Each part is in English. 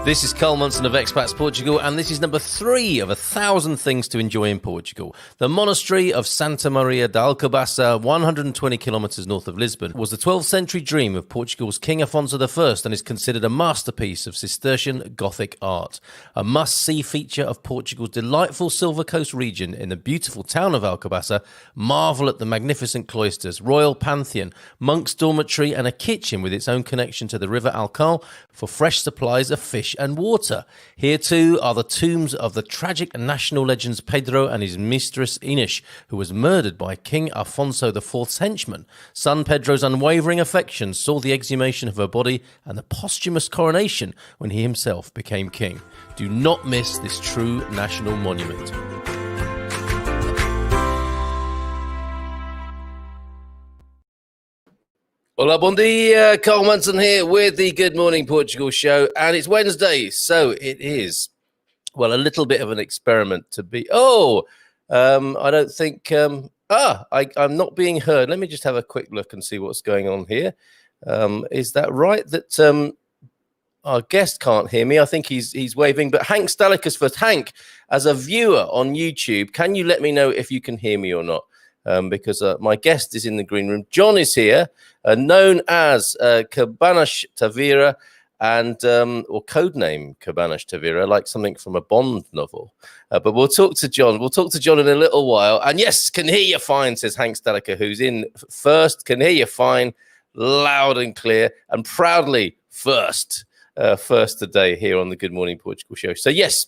This is Carl Munson of Expats Portugal, and this is number 3 of 1,000 things to enjoy in Portugal. The monastery of Santa Maria de Alcobaça, 120 kilometres north of Lisbon, was the 12th century dream of Portugal's King Afonso I and is considered a masterpiece of Cistercian Gothic art. A must-see feature of Portugal's delightful Silver Coast region in the beautiful town of Alcobaça. Marvel at the magnificent cloisters, royal pantheon, monk's dormitory, and a kitchen with its own connection to the river Alcal for fresh supplies of fish and water. Here too are the tombs of the tragic national legends Pedro and his mistress Inês, who was murdered by King Afonso IV's henchmen. Son Pedro's unwavering affection saw the exhumation of her body and the posthumous coronation when he himself became king. Do not miss this true national monument. Hola, bom dia. Carl Munson here with the Good Morning Portugal show, and it's Wednesday, so it is, well, a little bit of an experiment to be... I don't think... I'm not being heard. Let me just have a quick look and see what's going on here. Is that right that our guest can't hear me? I think he's waving, but Hank Stalikas first. Hank, as a viewer on YouTube, can you let me know if you can hear me or not? Because my guest is in the green room. John is here, known as CabanasTavira, and or codename CabanasTavira, like something from a Bond novel. But we'll talk to John. We'll talk to John in a little while. And yes, can hear you fine, says Hank Stalica, who's in first. Can hear you fine, loud and clear, and proudly first today here on the Good Morning Portugal show. So yes,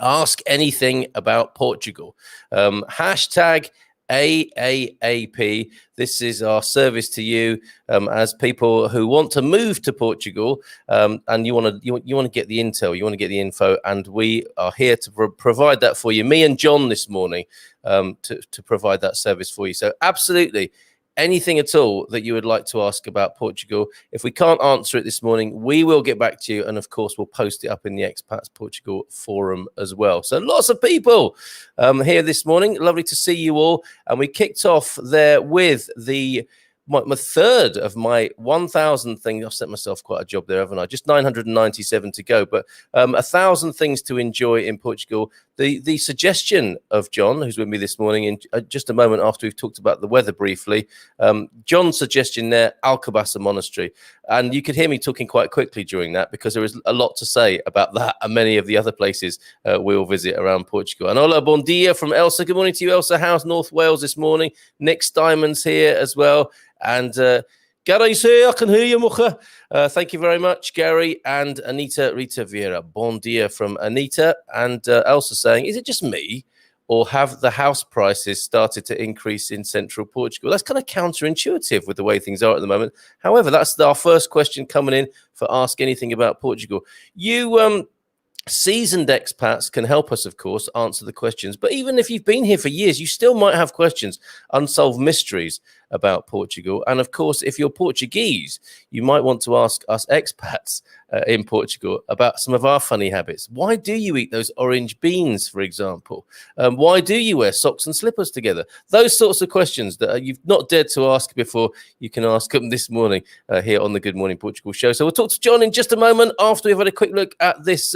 ask anything about Portugal. Hashtag AAP. This is our service to you as people who want to move to Portugal, and you want to get the intel, you want to get the info, and we are here to provide that for you. Me and John this morning to provide that service for you. So absolutely. Anything at all that you would like to ask about Portugal. If we can't answer it this morning, we will get back to you. And of course, we'll post it up in the Expats Portugal forum as well. So lots of people here this morning. Lovely to see you all. And we kicked off there with my third of my 1,000 things. I've set myself quite a job there, haven't I? Just 997 to go, but 1,000 things to enjoy in Portugal. The suggestion of John, who's with me this morning, in just a moment after we've talked about the weather briefly, John's suggestion there, Alcobaça Monastery. And you could hear me talking quite quickly during that because there is a lot to say about that and many of the other places we'll visit around Portugal. And hola, bon dia from Elsa. Good morning to you, Elsa House, North Wales this morning. Nick Steinman's here as well. And Gary's here, I can hear you, Mucha. Thank you very much, Gary and Anita Rita Vieira. Bon dia from Anita. And Elsa saying, is it just me, or have the house prices started to increase in central Portugal? That's kind of counterintuitive with the way things are at the moment. However, that's our first question coming in for Ask Anything About Portugal. You seasoned expats can help us, of course, answer the questions. But even if you've been here for years, you still might have questions, unsolved mysteries about Portugal. And of course, if you're Portuguese, you might want to ask us expats in Portugal about some of our funny habits. Why do you eat those orange beans, for example? Why do you wear socks and slippers together? Those sorts of questions that you've not dared to ask before, you can ask them this morning here on the Good Morning Portugal show. So we'll talk to John in just a moment after we've had a quick look at this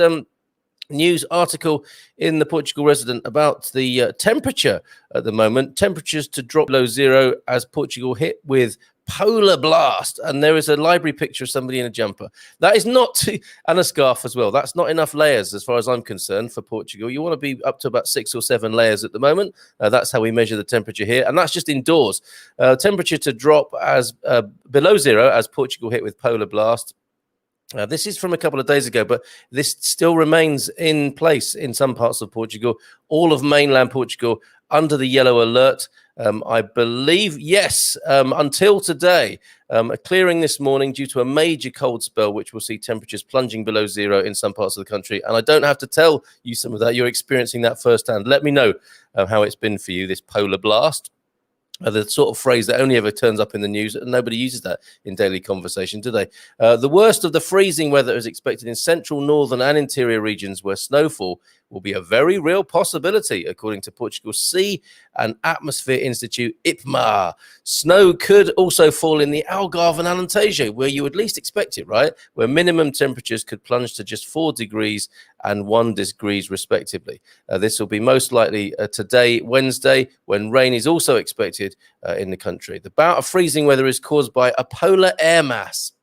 news article in the Portugal Resident about the temperature at the moment. Temperatures to drop below zero as Portugal hit with polar blast. And there is a library picture of somebody in a jumper. That is not and a scarf as well. That's not enough layers as far as I'm concerned for Portugal. You want to be up to about 6 or 7 layers at the moment. That's how we measure the temperature here. And that's just indoors. Temperature to drop as below zero as Portugal hit with polar blast. This is from a couple of days ago, but this still remains in place in some parts of Portugal. All of mainland Portugal under the yellow alert. I believe, yes, until today, a clearing this morning due to a major cold spell, which will see temperatures plunging below zero in some parts of the country. And I don't have to tell you some of that. You're experiencing that firsthand. Let me know how it's been for you, this polar blast. The sort of phrase that only ever turns up in the news, and nobody uses that in daily conversation, do they? The worst of the freezing weather is expected in central, northern and interior regions where snowfall will be a very real possibility, according to Portugal's Sea and Atmosphere Institute, IPMA. Snow could also fall in the Algarve and Alentejo, where you would least expect it, right? Where minimum temperatures could plunge to just 4 degrees and 1 degrees, respectively. This will be most likely today, Wednesday, when rain is also expected in the country. The bout of freezing weather is caused by a polar air mass.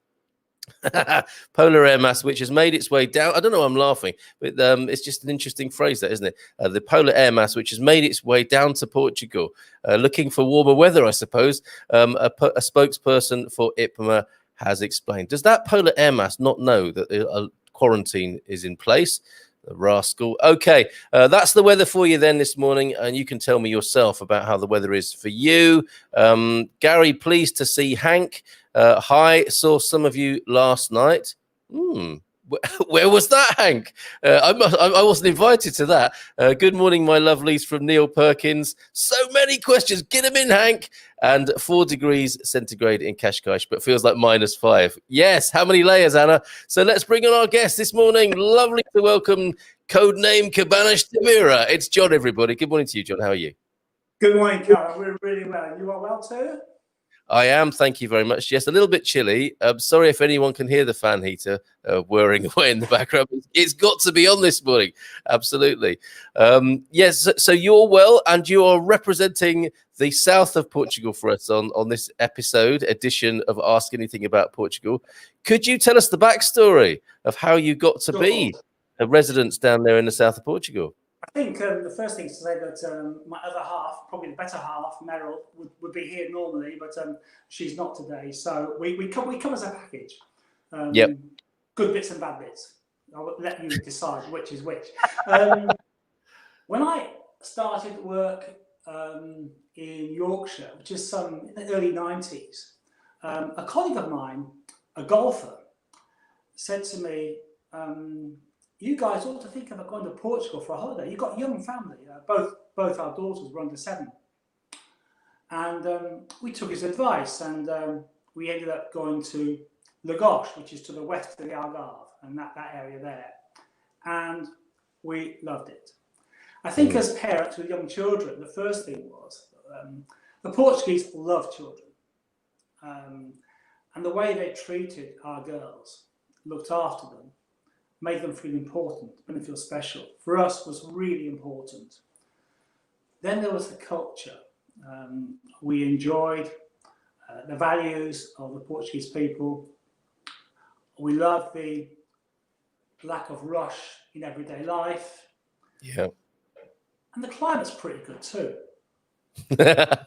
Polar air mass, which has made its way down. I don't know why I'm laughing, but it's just an interesting phrase, that, isn't it? The polar air mass, which has made its way down to Portugal, looking for warmer weather, I suppose. A spokesperson for IPMA has explained. Does that polar air mass not know that a quarantine is in place? The rascal. Okay, that's the weather for you then this morning, and you can tell me yourself about how the weather is for you. Gary, pleased to see Hank. Hi, saw some of you last night. Where was that, Hank? I wasn't invited to that. Good morning, my lovelies, from Neil Perkins. So many questions. Get them in, Hank. And 4 degrees centigrade in Cascais, but feels like -5. Yes, how many layers, Anna? So let's bring on our guest this morning. Lovely to welcome codename CabanasTavira. It's John, everybody. Good morning to you, John. How are you? Good morning, Carol. We're really well. You are well too? I am, thank you very much. Yes, a little bit chilly. Sorry if anyone can hear the fan heater whirring away in the background. It's got to be on this morning. Absolutely. Yes, so you're well, and you are representing the south of Portugal for us on this edition of Ask Anything About Portugal. Could you tell us the backstory of how you got to be a resident down there in the south of Portugal? I think the first thing is to say that my other half, probably the better half, Meryl, would be here normally, but she's not today. So we come as a package. Yep. Good bits and bad bits. I'll let you decide which is which. When I started work in Yorkshire, which is in the early 90s, a colleague of mine, a golfer, said to me, you guys ought to think about going to Portugal for a holiday. You've got a young family. Both our daughters were under 7. And we took his advice, and we ended up going to Lagos, which is to the west of the Algarve, and that area there. And we loved it. I think as parents with young children, the first thing was the Portuguese love children. And the way they treated our girls, looked after them, made them feel important, made them feel special. For us, was really important. Then there was the culture. We enjoyed the values of the Portuguese people. We loved the lack of rush in everyday life. Yeah. And the climate's pretty good too. There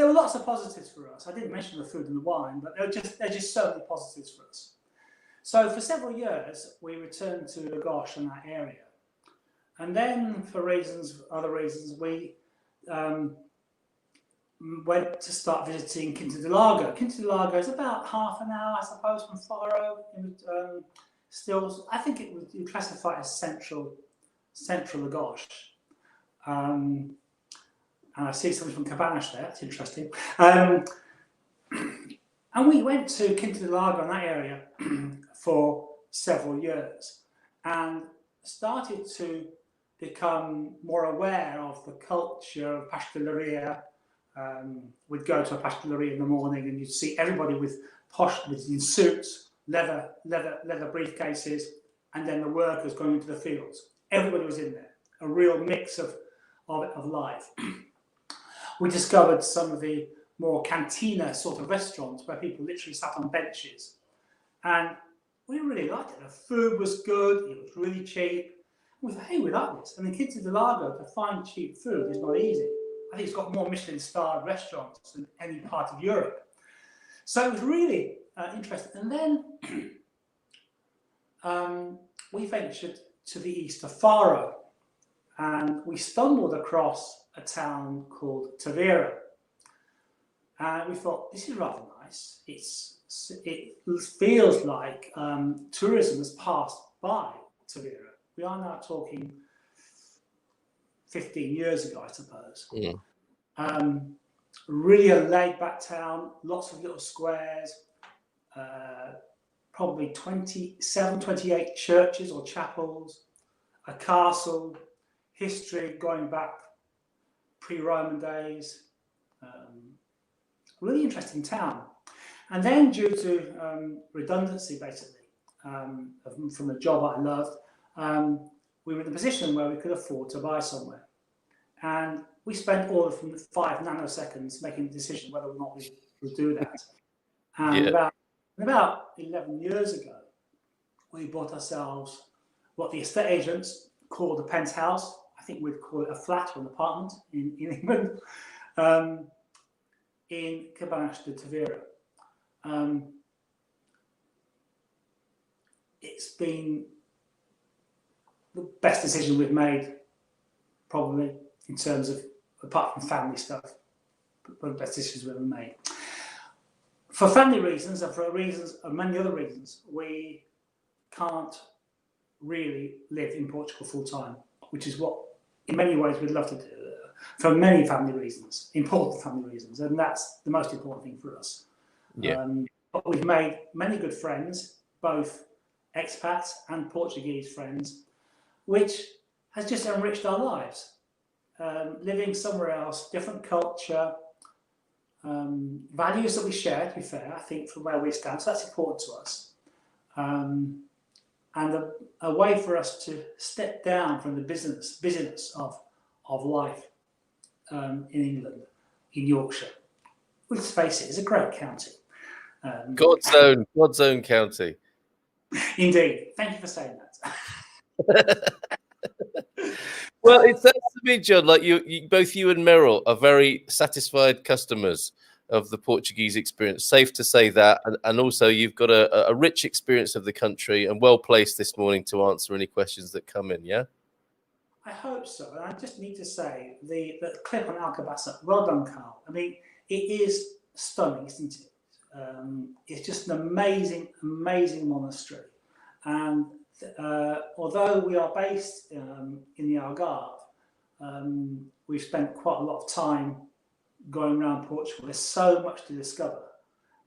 were lots of positives for us. I didn't mention the food and the wine, but they're just so many positives for us. So for several years, we returned to Lagos and that area. And then for other reasons, we went to start visiting Quinta do Lago. Quinta do Lago is about half an hour, I suppose, from Faro. Still, I think it would classify as central Lagos. And I see something from Cabanas there. It's interesting. And we went to Quinta do Lago in that area for several years and started to become more aware of the culture of pastelaria. We'd go to a pastelaria in the morning and you'd see everybody with in suits, leather briefcases, and then the workers going into the fields. Everybody was in there, a real mix of life. We discovered some of the more cantina sort of restaurants where people literally sat on benches. And we really liked it. The food was good, it was really cheap. We thought, hey, we like this. And in Quinta do Lago, to find cheap food is not easy. I think it's got more Michelin-starred restaurants than any part of Europe. So it was really interesting. And then we ventured to the east of Faro, and we stumbled across a town called Tavira. And we thought, this is rather nice. It feels like tourism has passed by Tavira. We are now talking 15 years ago, I suppose. Yeah. Really a laid-back town, lots of little squares, probably 27, 28 churches or chapels, a castle, history going back pre-Roman days. Really interesting town. And then due to redundancy, basically, from a job I loved, we were in a position where we could afford to buy somewhere. And we spent all of 5 nanoseconds making the decision whether or not we would do that. And about 11 years ago, we bought ourselves what the estate agents called a penthouse. I think we'd call it a flat or an apartment in England, in CabanasTavira. It's been the best decision we've made, probably, in terms of, apart from family stuff, one of the best decisions we've ever made. For family reasons and for reasons, and many other reasons, we can't really live in Portugal full time, which is what, in many ways, we'd love to do, for many family reasons, important family reasons, and that's the most important thing for us. But we've made many good friends, both expats and Portuguese friends, which has just enriched our lives. Living somewhere else, different culture, values that we share, to be fair, I think, from where we stand, so that's important to us. And a way for us to step down from the busyness of life in England, in Yorkshire. Let's face it, it's a great county. God's own county. Indeed. Thank you for saying that. Well, it sounds to me, John, like both you and Meryl are very satisfied customers of the Portuguese experience. Safe to say that, and also you've got a rich experience of the country and well placed this morning to answer any questions that come in. Yeah, I hope so. And I just need to say the clip on Alcobaça. Well done, Carl. I mean, it is stunning, isn't it? It's just an amazing monastery, and although we are based in the Algarve, we've spent quite a lot of time going around Portugal. There's so much to discover,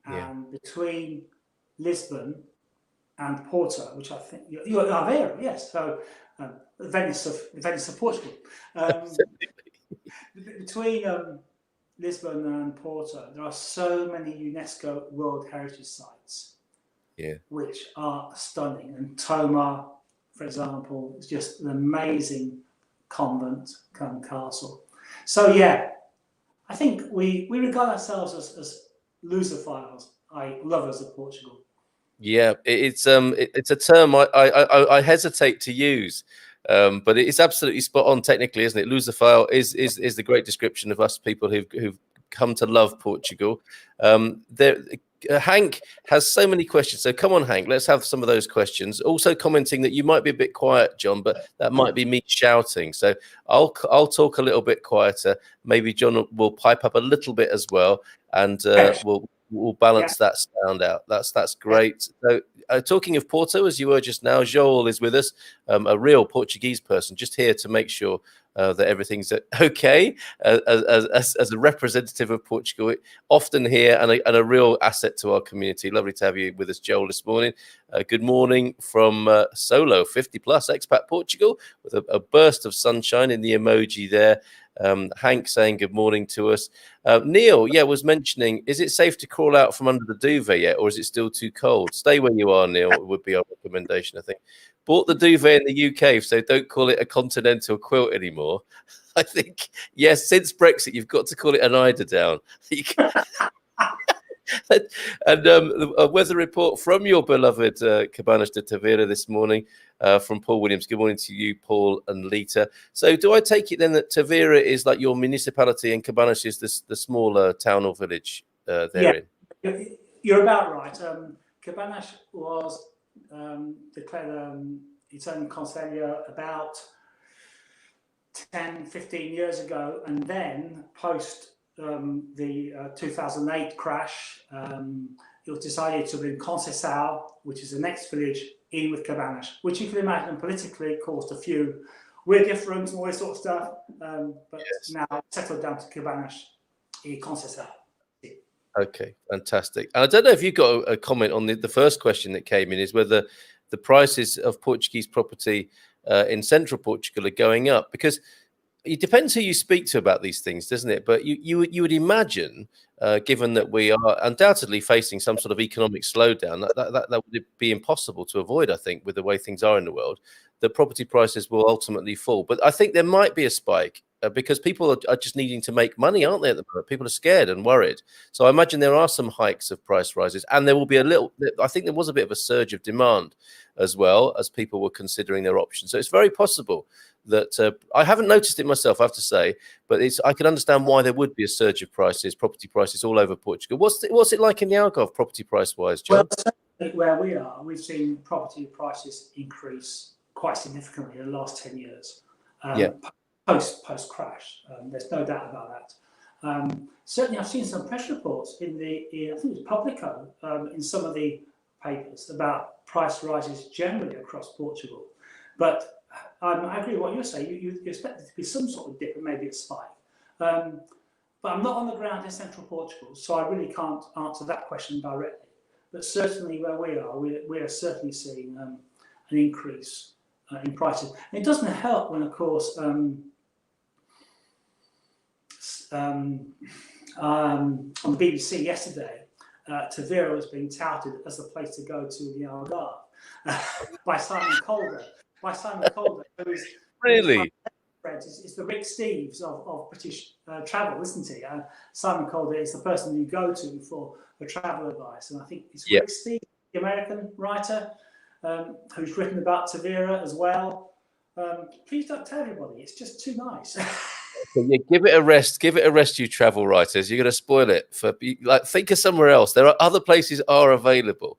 and between Lisbon and Porto, which I think you're Aveiro, yes. So Venice of Portugal. Between Lisbon and Porto, there are so many UNESCO World Heritage Sites, which are stunning. And Tomar, for example, is just an amazing convent come castle. So yeah, I think we regard ourselves as Lusophiles, lovers of Portugal. Yeah, it's a term I hesitate to use, but it's absolutely spot on technically, isn't it? Lusophile is the great description of us people who've come to love Portugal. Hank has so many questions, so come on, Hank, let's have some of those questions. Also commenting that you might be a bit quiet, John, but that might be me shouting. So I'll talk a little bit quieter. Maybe John will pipe up a little bit as well, and we'll balance that sound out. That's great. So talking of Porto, as you were just now, Joel is with us, a real Portuguese person, just here to make sure that everything's okay as a representative of Portugal, often here and a real asset to our community. Lovely to have you with us, Joel, this morning. Good morning from Solo, 50 plus expat Portugal, with a burst of sunshine in the emoji there. Hank saying good morning to us. Neil, was mentioning, is it safe to crawl out from under the duvet yet, or is it still too cold? Stay where you are, Neil, would be our recommendation, I think. Bought the duvet in the UK, so don't call it a continental quilt anymore. I think, yes, since Brexit, you've got to call it an eiderdown. And a weather report from your beloved CabanasTavira this morning from Paul Williams. Good morning to you, Paul and Lita. So do I take it then that Tavira is like your municipality and Cabanas is the smaller town or village therein? Yeah, you're about right. Cabanas was declared its own concelho about 10, 15 years ago, and then post the 2008 crash, it was decided to bring Conceição, which is the next village, in with Cabanas, which you can imagine politically caused a few weird differences and all this sort of stuff, but now settled down to Cabanas and Conceição. Okay, fantastic. And I don't know if you got a comment on the first question that came in, is whether the prices of Portuguese property in central Portugal are going up, because it depends who you speak to about these things, doesn't it? But you would imagine, given that we are undoubtedly facing some sort of economic slowdown, that would be impossible to avoid, I think, with the way things are in the world, that property prices will ultimately fall. But I think there might be a spike because people are just needing to make money, aren't they, at the moment? People are scared and worried. So I imagine there are some hikes of price rises, and there will be I think there was a bit of a surge of demand as well as people were considering their options. So it's very possible that I haven't noticed it myself, I have to say, but I can understand why there would be a surge of prices, property prices all over Portugal. What's it like in the Algarve, property price wise, John? Well, certainly where we are, we've seen property prices increase quite significantly in the last 10 years, post crash. There's no doubt about that. Certainly, I've seen some press reports I think it was Publico, in some of the papers about price rises generally across Portugal, but I agree with what you're saying. You expect there to be some sort of dip and maybe a spike. But I'm not on the ground in central Portugal, so I really can't answer that question directly. But certainly where we are, we are certainly seeing an increase in prices. And it doesn't help when, of course, on the BBC yesterday, Tavira was being touted as the place to go to the Algarve by Simon Calder. Who's Really? It's the Rick Steves of British travel, isn't he? Simon Calder is the person you go to for travel advice, and I think it's Rick Steves, the American writer, who's written about Tavira as well. Please don't tell everybody; it's just too nice. Yeah, give it a rest, you travel writers. You're going to spoil it think of somewhere else. There are other places are available.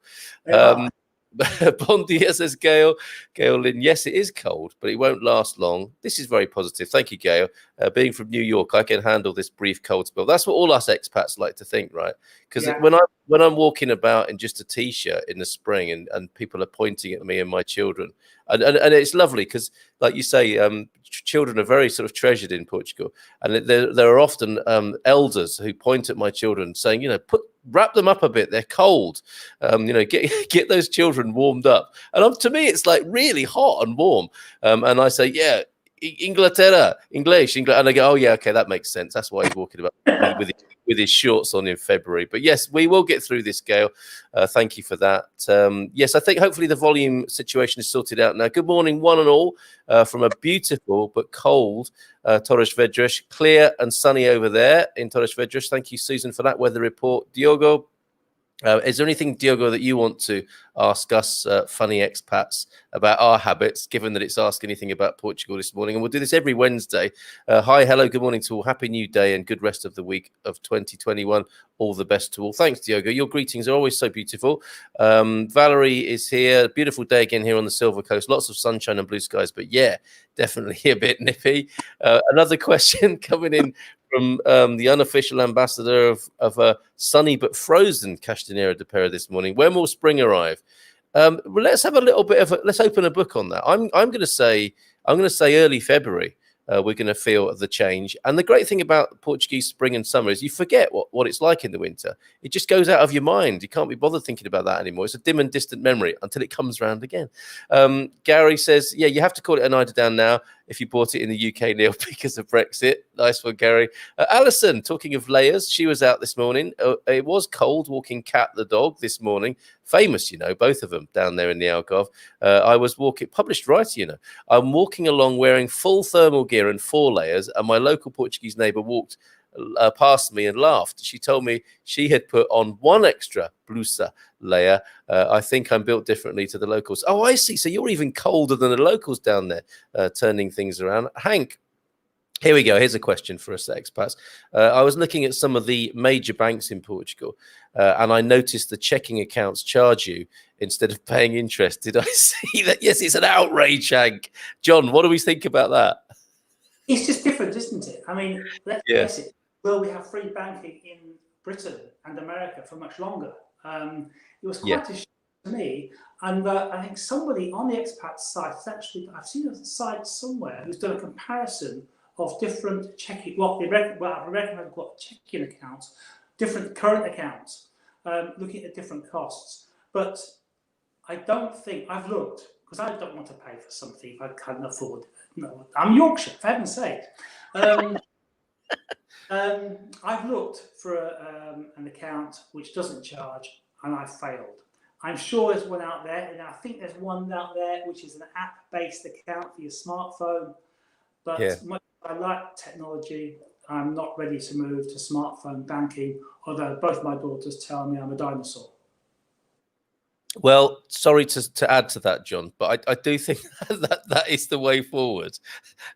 Bon dia, says Gail Lynn. Yes, it is cold, but it won't last long. This is very positive. Thank you, Gail. Being from New York, I can handle this brief cold spell. That's what all us expats like to think, right? Because when I'm walking about in just a t-shirt in the spring and people are pointing at me and my children, and it's lovely because, like you say, children are very sort of treasured in Portugal, and there are often elders who point at my children saying, wrap them up a bit, they're cold, get those children warmed up. And to me it's like really hot and warm, and I say, Inglaterra, English, and I go, oh yeah, okay, that makes sense. That's why he's walking about with his shorts on in February. But yes, we will get through this, Gail. Thank you for that. Yes, I think hopefully the volume situation is sorted out now. Good morning, one and all, from a beautiful but cold Torres Vedras. Clear and sunny over there in Torres Vedras. Thank you, Susan, for that weather report. Diogo, is there anything, Diogo, that you want to ask us funny expats about our habits, given that it's Ask Anything About Portugal this morning? And we'll do this every Wednesday. Hi, hello, good morning to all. Happy New Day and good rest of the week of 2021. All the best to all. Thanks, Diogo. Your greetings are always so beautiful. Valerie is here. Beautiful day again here on the Silver Coast. Lots of sunshine and blue skies, but yeah, definitely a bit nippy. Another question coming in from the unofficial ambassador of sunny but frozen Castanheira de Pera this morning. When will spring arrive? Let's have a little bit of let's open a book on that. I'm going to say early February. We're going to feel the change. And the great thing about Portuguese spring and summer is you forget what it's like in the winter. It just goes out of your mind. You can't be bothered thinking about that anymore. It's a dim and distant memory until it comes round again. Gary says, yeah, you have to call it an eider down now if you bought it in the UK, Neil, because of Brexit. Nice one, Gary. Alison, talking of layers, she was out this morning. It was cold walking Cat the dog this morning. Famous, both of them down there in the Algarve. I was walking, published writer, I'm walking along wearing full thermal gear and 4 layers, and my local Portuguese neighbour walked past me and laughed. She told me she had put on 1 extra blusa layer. I think I'm built differently to the locals. Oh, I see. So you're even colder than the locals down there, turning things around. Hank, here we go. Here's a question for us expats. I was looking at some of the major banks in Portugal, and I noticed the checking accounts charge you instead of paying interest. Did I see that? Yes, it's an outrage, Hank. John, what do we think about that? It's just different, isn't it? I mean, let's face it. Will we have free banking in Britain and America for much longer? It was quite a shock to me. And I think somebody on the expat site, I've seen a site somewhere who's done a comparison of different checking, I reckon I've got checking accounts, different current accounts, looking at different costs. But I don't think, I've looked, because I don't want to pay for something if I can't afford it. No, I'm Yorkshire, for heaven's sake. I've looked for an account which doesn't charge, and I failed. I'm sure there's one out there, and I think there's one out there which is an app-based account for your smartphone. But much as I like technology, I'm not ready to move to smartphone banking, although both my daughters tell me I'm a dinosaur. Well, sorry to add to that, John, but I do think that is the way forward.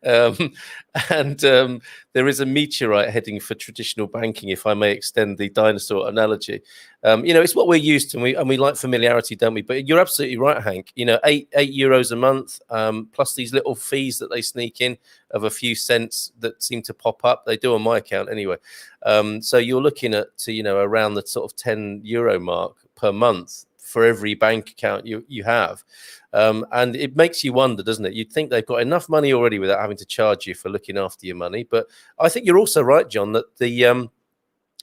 And there is a meteorite heading for traditional banking, if I may extend the dinosaur analogy. It's what we're used to, and we like familiarity, don't we? But you're absolutely right, Hank. €8 a month, plus these little fees that they sneak in of a few cents that seem to pop up. They do on my account anyway. So you're looking at around the sort of €10 mark per month for every bank account you have. And it makes you wonder, doesn't it? You'd think they've got enough money already without having to charge you for looking after your money. But I think you're also right, John, that the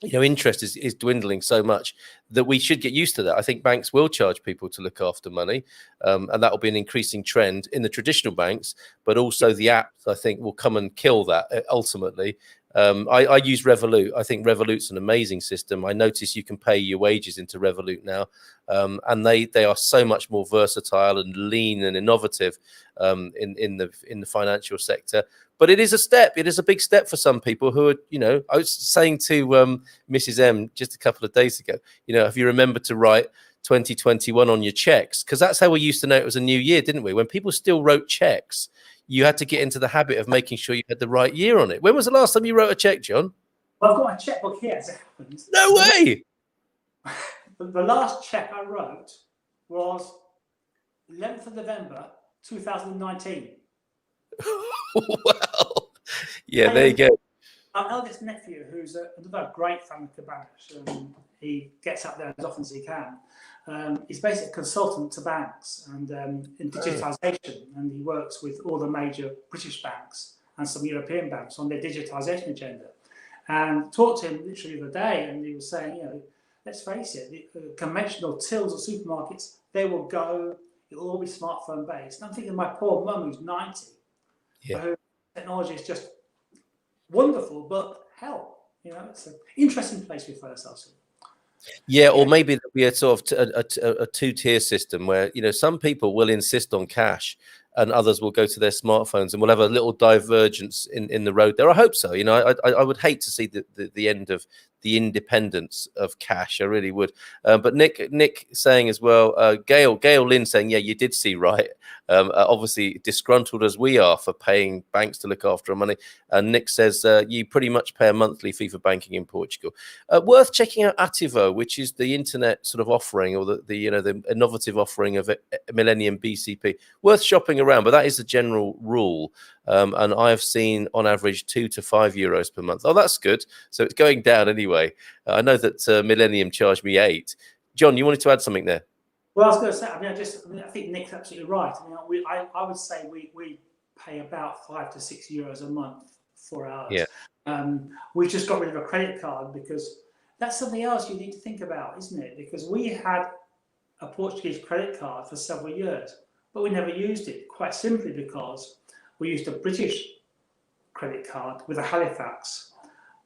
interest is dwindling so much that we should get used to that. I think banks will charge people to look after money, and that will be an increasing trend in the traditional banks, but also the apps, I think, will come and kill that ultimately. I use Revolut. I think Revolut's an amazing system. I notice you can pay your wages into Revolut now, and they are so much more versatile and lean and innovative in the financial sector. But it is a step. It is a big step for some people who are, I was saying to Mrs. M just a couple of days ago, if you remember to write 2021 on your checks, because that's how we used to know it was a new year, didn't we? When people still wrote checks, you had to get into the habit of making sure you had the right year on it. When was the last time you wrote a check, John? Well, I've got a checkbook here, as it happens. No way! The last check I wrote was 11th of November, 2019. Wow. Yeah, there you go. Our eldest nephew, who's another great fan of Cabanas, he gets up there as often as he can. He's basically a consultant to banks and in digitisation, and he works with all the major British banks and some European banks on their digitisation agenda. And talked to him literally the other day, and he was saying, let's face it, the conventional tills of supermarkets, they will go, it'll all be smartphone based. And I'm thinking, my poor mum, who's 90, who technology is just wonderful, but hell, it's an interesting place we find ourselves in. Yeah, or maybe there'll be a sort of a two-tier system where, some people will insist on cash and others will go to their smartphones, and we'll have a little divergence in the road there. I hope so. I would hate to see the end of the independence of cash. I really would. But Nick saying as well, Gail Lynn saying, yeah, you did see right. Obviously disgruntled as we are for paying banks to look after our money. And Nick says you pretty much pay a monthly fee for banking in Portugal. Worth checking out Ativo, which is the internet sort of offering, or the innovative offering of Millennium BCP. Worth shopping around, but that is the general rule. And I've seen on average €2 to €5 per month. Oh, that's good. So it's going down anyway. I know that Millennium charged me €8. John, you wanted to add something there? Well, I was going to say, I think Nick's absolutely right. I would say we pay about €5 to €6 a month for ours. Yeah. We just got rid of a credit card because that's something else you need to think about, isn't it? Because we had a Portuguese credit card for several years, but we never used it, quite simply because we used a British credit card with a Halifax,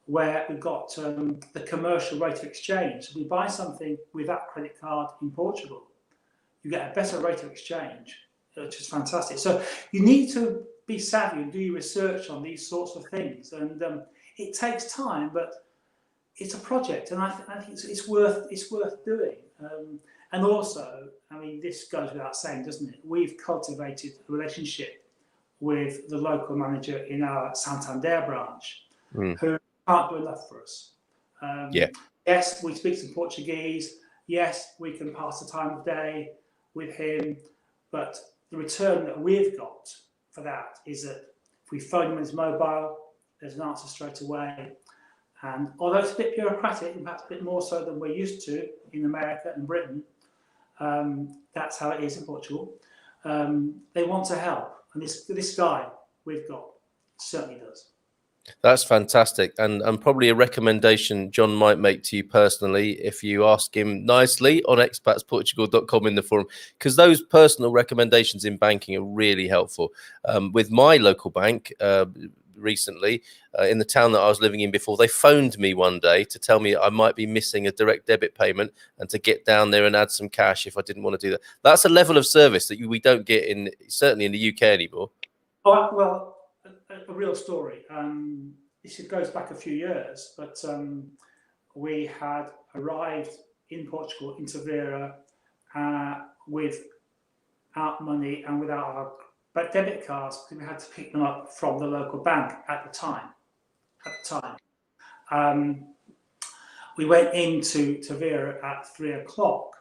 where we got the commercial rate of exchange. So we buy something with that credit card in Portugal, you get a better rate of exchange, which is fantastic. So you need to be savvy and do your research on these sorts of things. And it takes time, but it's a project, and I think it's worth doing. And also, this goes without saying, doesn't it? We've cultivated a relationship with the local manager in our Santander branch, who can't do enough for us. Yes, we speak some Portuguese. Yes, we can pass the time of day with him, but the return that we've got for that is that if we phone him on his mobile, there's an answer straight away. And although it's a bit bureaucratic, and perhaps a bit more so than we're used to in America and Britain, that's how it is in Portugal. They want to help, and this guy we've got certainly does. That's fantastic, and probably a recommendation John might make to you personally if you ask him nicely on expatsportugal.com in the forum, because those personal recommendations in banking are really helpful. With my local bank recently, in the town that I was living in before, they phoned me one day to tell me I might be missing a direct debit payment and to get down there and add some cash if I didn't want to do that. That's a level of service that we don't get certainly in the UK anymore. Oh, well, a real story. This goes back a few years, but we had arrived in Portugal, in Tavira, without money and without our debit cards, because we had to pick them up from the local bank at the time. We went into Tavira at 3 o'clock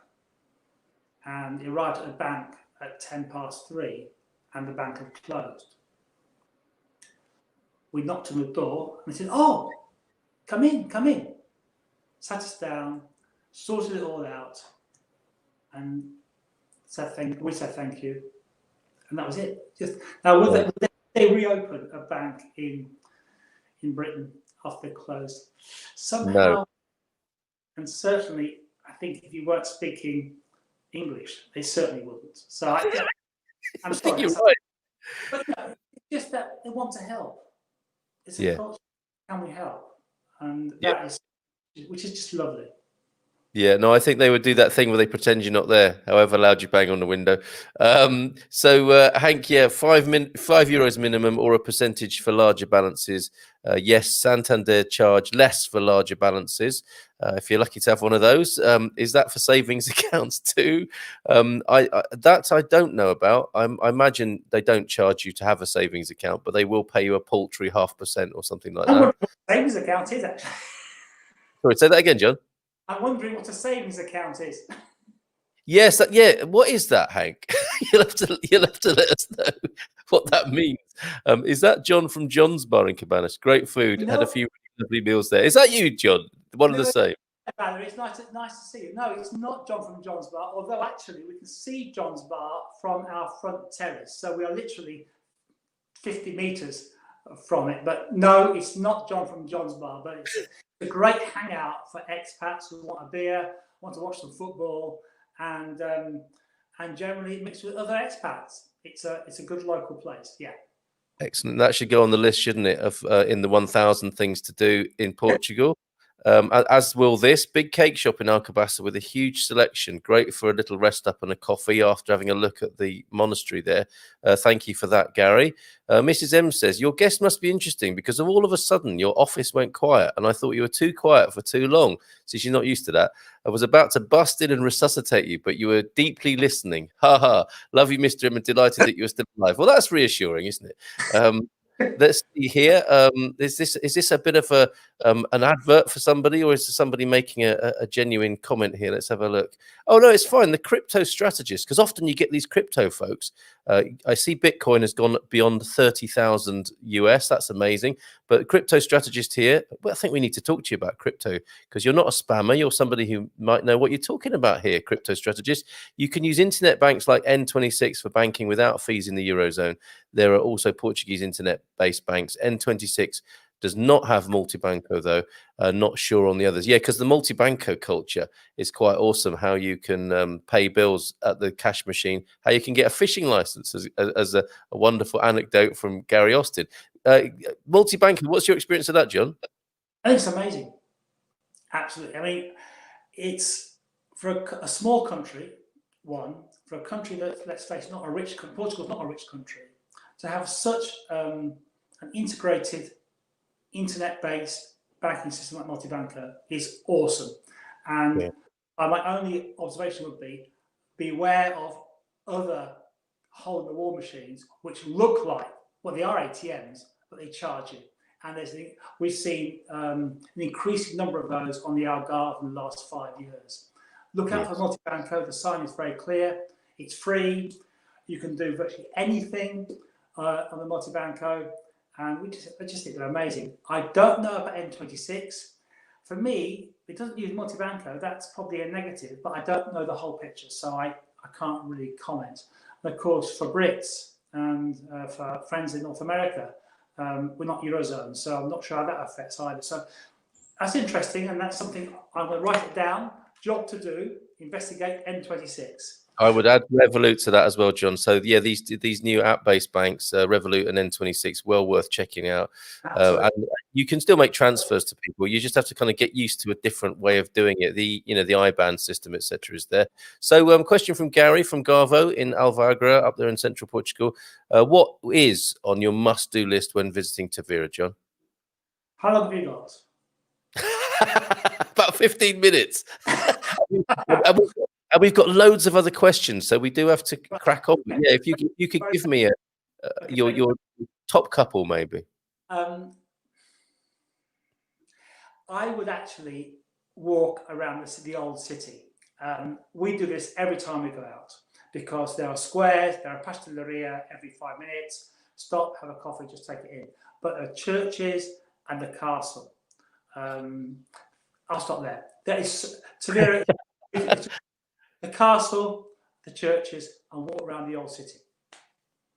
and arrived at the bank at 3:10, and the bank had closed. We knocked on the door and they said, "Oh, come in, come in." Sat us down, sorted it all out, and we said thank you, and that was it. Just now, would they reopen a bank in Britain after they closed? Somehow, No. and certainly, I think if you weren't speaking English, they certainly wouldn't. So I'm sorry. You're right. But no, it's just that they want to help. It's a culture. Can we help? And that is, which is just lovely. Yeah, no, I think they would do that thing where they pretend you're not there, however loud you bang on the window. So, Hank, yeah, €5 minimum or a percentage for larger balances. Yes, Santander charge less for larger balances. If you're lucky to have one of those, is that for savings accounts too? I don't know about. I imagine they don't charge you to have a savings account, but they will pay you a paltry 0.5% or something like that. What a savings account is actually. Sorry, say that again, John. I'm wondering what a savings account is. Yes, yeah. What is that, Hank? You'll have to let us know what that means. Is that John from John's Bar in Cabanas? Great food. No. Had a few lovely meals there. Is that you, John? One of the same. It's nice to see you. No, it's not John from John's Bar, although actually we can see John's Bar from our front terrace. So we are literally 50 metres from it. But no, it's not John from John's Bar, but it's a great hangout for expats who want a beer, want to watch some football, and generally mixed with other expats. It's a good local place. Yeah. Excellent. That should go on the list, shouldn't it, of in the 1,000 things to do in Portugal. As will this big cake shop in Alcobaça with a huge selection. Great for a little rest up and a coffee after having a look at the monastery there. Thank you for that, Gary. Mrs. M says, your guest must be interesting because all of a sudden your office went quiet and I thought you were too quiet for too long. So she's not used to that. I was about to bust in and resuscitate you, but you were deeply listening. Ha ha. Love you, Mr. M, and delighted that you were still alive. Well, that's reassuring, isn't it? Let's see here. Is this a bit of an advert for somebody, or is there somebody making a genuine comment here? Let's have a look. Oh no, it's fine. The crypto strategist, because often you get these crypto folks. I see Bitcoin has gone beyond 30,000 US. That's amazing. But crypto strategist here. Well, I think we need to talk to you about crypto because you're not a spammer. You're somebody who might know what you're talking about here. Crypto strategist. You can use internet banks like N26 for banking without fees in the Eurozone. There are also Portuguese internet-based banks. N26 does not have multibanco, though. Not sure on the others. Yeah, because the multibanco culture is quite awesome. How you can pay bills at the cash machine. How you can get a fishing license, as a wonderful anecdote from Gary Austin. Multibanco, what's your experience of that, John? I think it's amazing. Absolutely. I mean, it's for a small country, for a country that, let's face it, not a rich country. Portugal's not a rich country. To have such an integrated internet-based banking system like multibanco is awesome. And my only observation would be beware of other hole-in-the-wall machines which look like, well, they are ATMs, but they charge you. And we've seen an increasing number of those on the Algarve in the last 5 years. Look out for multibanco. The sign is very clear. It's free. You can do virtually anything on the multibanco, and I just think they're amazing. I don't know about N26. For me, it doesn't use multibanco. That's probably a negative, but I don't know the whole picture, so I can't really comment. And of course, for Brits and for friends in North America, We're not Eurozone, so I'm not sure how that affects either. So that's interesting, and that's something I'm going to write it down. Job to do, investigate N26. I would add Revolut to that as well, John. So yeah, these new app-based banks, Revolut and N26, well worth checking out. And you can still make transfers to people. You just have to kind of get used to a different way of doing it. The IBAN system, etc., is there. So, question from Gary from Garvo in Alvagra, up there in central Portugal. What is on your must-do list when visiting Tavira, John? How long have you got? About 15 minutes. And we've got loads of other questions, so we do have to crack on. But yeah, if you could give me your top couple, maybe. I would actually walk around the old city. We do this every time we go out because there are squares, there are pasteleria every 5 minutes. Stop, have a coffee, just take it in. But there are churches and the castle. I'll stop there. There is Tavira. The castle, the churches, and walk around the old city.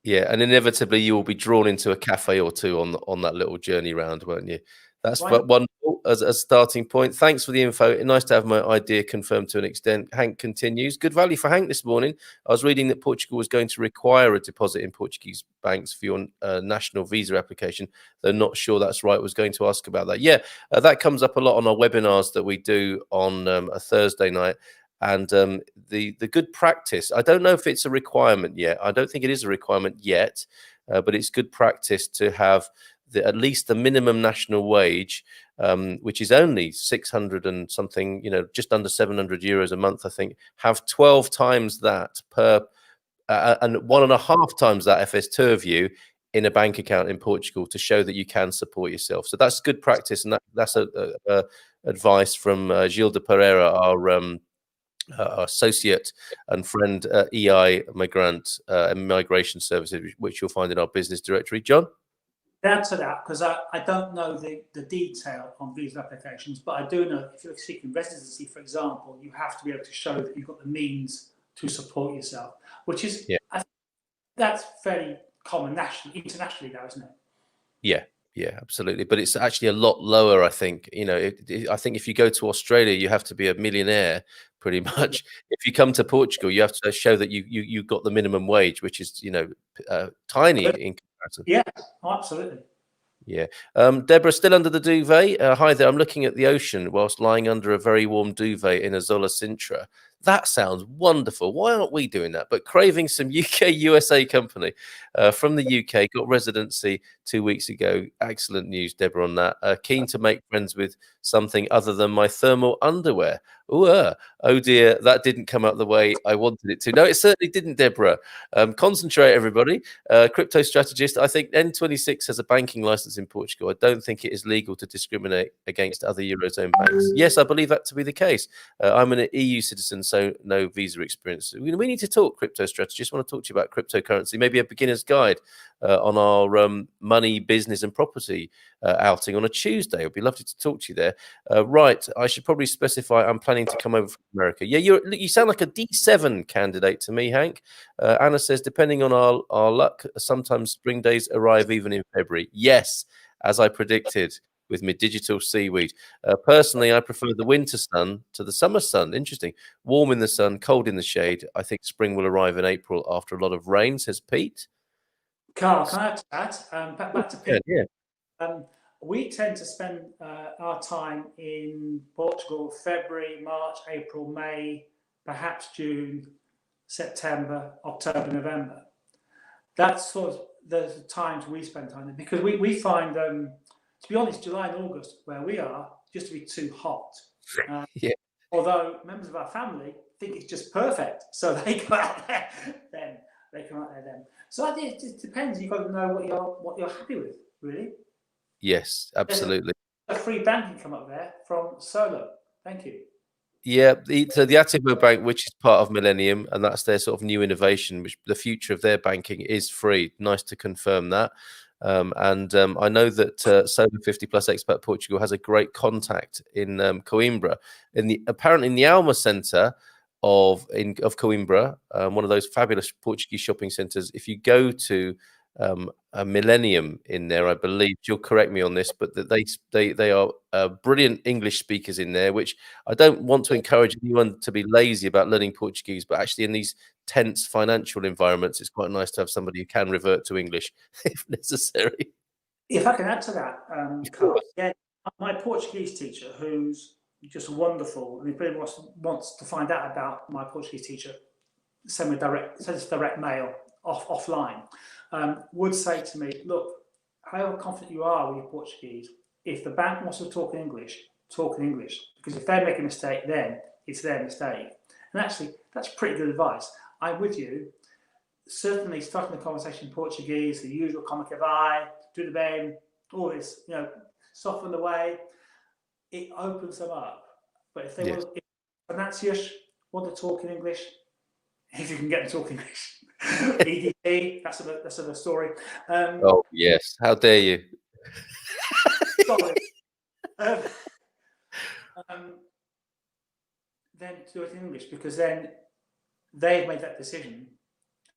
Yeah, and inevitably you will be drawn into a cafe or two on that little journey round, won't you? That's wonderful as a starting point. Thanks for the info. Nice to have my idea confirmed to an extent. Hank continues. Good value for Hank this morning. I was reading that Portugal was going to require a deposit in Portuguese banks for your national visa application. Though not sure that's right. Was going to ask about that. Yeah, that comes up a lot on our webinars that we do on a Thursday night. And the good practice, I don't know if it's a requirement yet. I don't think it is a requirement yet, but it's good practice to have at least the minimum national wage, which is only 600 and something, just under 700 euros a month, I think, have 12 times that per, and 1.5 times that if there's two of you in a bank account in Portugal to show that you can support yourself. So that's good practice. And that's advice from Gilles de Pereira, our associate and friend EI Migrant and Migration Services, which you'll find in our business directory. John? Answer that, because I don't know the detail on visa applications, but I do know if you're seeking residency, for example, you have to be able to show that you've got the means to support yourself, which is, that's fairly common internationally now, isn't it? Yeah, absolutely. But it's actually a lot lower, I think. I think if you go to Australia, you have to be a millionaire, pretty much. If you come to Portugal, you have to show that you got the minimum wage, which is, tiny in comparison. Yeah, absolutely. Yeah. Deborah, still under the duvet. Hi there. I'm looking at the ocean whilst lying under a very warm duvet in Azola Sintra. That sounds wonderful. Why aren't we doing that? But craving some UK-USA company from the UK. Got residency 2 weeks ago. Excellent news, Deborah, on that. Keen to make friends with something other than my thermal underwear. Oh dear, that didn't come out the way I wanted it to. No, it certainly didn't, Deborah. Concentrate, everybody. Crypto strategist. I think N26 has a banking license in Portugal. I don't think it is legal to discriminate against other Eurozone banks. Yes, I believe that to be the case. I'm an EU citizen, so no visa experience. We need to talk, crypto strategist. I want to talk to you about cryptocurrency, maybe a beginner's guide on our money, business and property outing on a Tuesday. It'd be lovely to talk to you there. Right, I should probably specify I'm planning to come over from America. Yeah, you sound like a D7 candidate to me, Hank. Anna says, depending on our luck, sometimes spring days arrive even in February. Yes, as I predicted with my digital seaweed. Personally, I prefer the winter sun to the summer sun. Interesting. Warm in the sun, cold in the shade. I think spring will arrive in April after a lot of rain, says Pete. Carl, can I add to that? Back to Pete. Yeah. We tend to spend our time in Portugal February, March, April, May, perhaps June, September, October, November. That's sort of the times we spend time there, because we find, to be honest, July and August, where we are, just to be too hot. Although members of our family think it's just perfect, so they go out there then. They come out there then. So I think it depends. You've got to know what you're happy with, really. Yes, absolutely. There's a free banking come up there from Solo. Thank you. Yeah, so the Ativo Bank, which is part of Millennium, and that's their sort of new innovation, which the future of their banking is free. Nice to confirm that. I know that Solar 50 Plus Expat Portugal has a great contact in Coimbra, apparently in the Alma Centre of Coimbra, one of those fabulous Portuguese shopping centres. If you go to a millennium in there, I believe. You'll correct me on this, but that they are brilliant English speakers in there, which I don't want to encourage anyone to be lazy about learning Portuguese, but actually in these tense financial environments, it's quite nice to have somebody who can revert to English if necessary. If I can add to that, Of Carl, course. yeah, my Portuguese teacher, who's just wonderful, and if anyone wants to find out about my Portuguese teacher, send us direct mail offline, would say to me, look, how confident you are with your Portuguese. If the bank wants to talk in English, because if they make a mistake, then it's their mistake. And actually, that's pretty good advice. I'm with you. Certainly, starting the conversation in Portuguese, the usual como que vai, tudo bem, all this, soften the way, it opens them up. But if they Yes. if financiers want to talk in English, if you can get them to talk English, EDP, that's another story. Oh yes, how dare you? Sorry. Then do it in English, because then they've made that decision,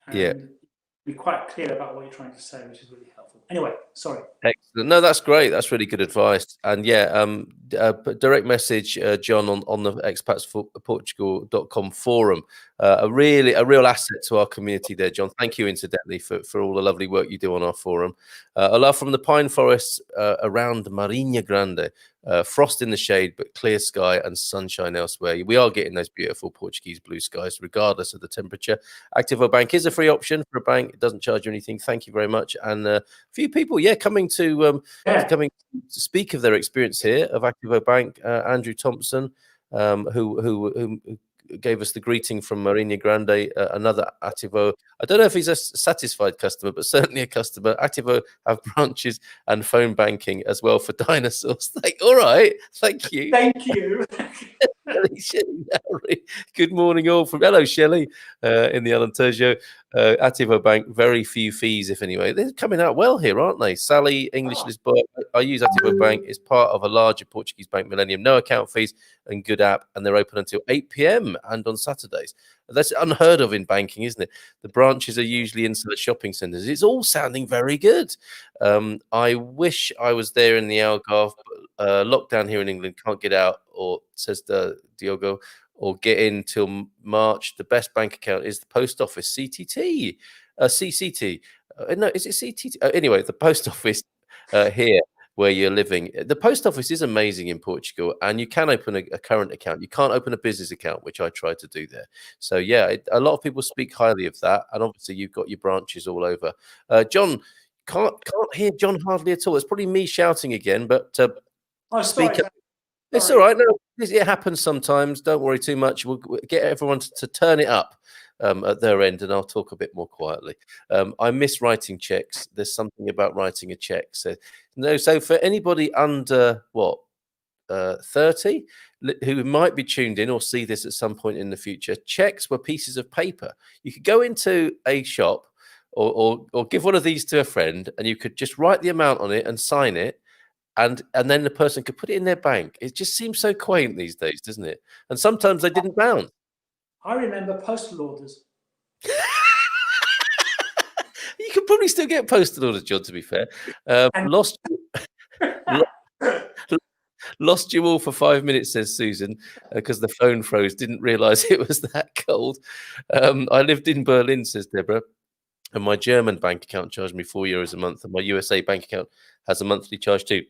and Yeah. be quite clear about what you're trying to say, which is really helpful. Anyway, sorry. Excellent. No, that's great. That's really good advice. And yeah, direct message John on the expatsportugal.com forum. A real asset to our community there, John. Thank you, incidentally, for all the lovely work you do on our forum. A love from the pine forests around Marinha Grande. Frost in the shade, but clear sky and sunshine elsewhere. We are getting those beautiful Portuguese blue skies, regardless of the temperature. Activo Bank is a free option for a bank. It doesn't charge you anything. Thank you very much. And a few people, coming to speak of their experience here of Activo Bank. Andrew Thompson, who gave us the greeting from Marinha Grande, another Activo. I don't know if he's a satisfied customer, but certainly a customer. Activo have branches and phone banking as well for dinosaurs. All right, thank you. Thank you. Good morning, all. Hello, Shelley, in the Alentejo. Activo Bank, very few fees, if anyway. They're coming out well here, aren't they? Sally, English Lisboa. I use Activo Bank. It's part of a larger Portuguese bank, Millennium. No account fees and good app, and they're open until 8 p.m. and on Saturdays. That's unheard of in banking, isn't it? The branches are usually inside shopping centres. It's all sounding very good. I wish I was there in the Algarve, but lockdown here in England, can't get out, or says Diogo, or get in till March. The best bank account is the post office, CTT, CCT. No, is it CTT? Anyway, the post office here where you're living. The post office is amazing in Portugal, and you can open a current account. You can't open a business account, which I tried to do there. So yeah, a lot of people speak highly of that, and obviously you've got your branches all over. John, can't hear John hardly at all. It's probably me shouting again, but speak up. It's all right. No, it happens sometimes. Don't worry too much. We'll get everyone to turn it up at their end, and I'll talk a bit more quietly. I miss writing checks. There's something about writing a check. So for anybody under 30 who might be tuned in or see this at some point in the future, checks were pieces of paper. You could go into a shop or give one of these to a friend, and you could just write the amount on it and sign it. And then the person could put it in their bank. It just seems so quaint these days, doesn't it? And sometimes they didn't bounce. I remember postal orders. You could probably still get postal orders, John, to be fair. Lost you all for 5 minutes, says Susan, because the phone froze. Didn't realise it was that cold. I lived in Berlin, says Deborah, and my German bank account charged me €4 a month, and my USA bank account has a monthly charge too.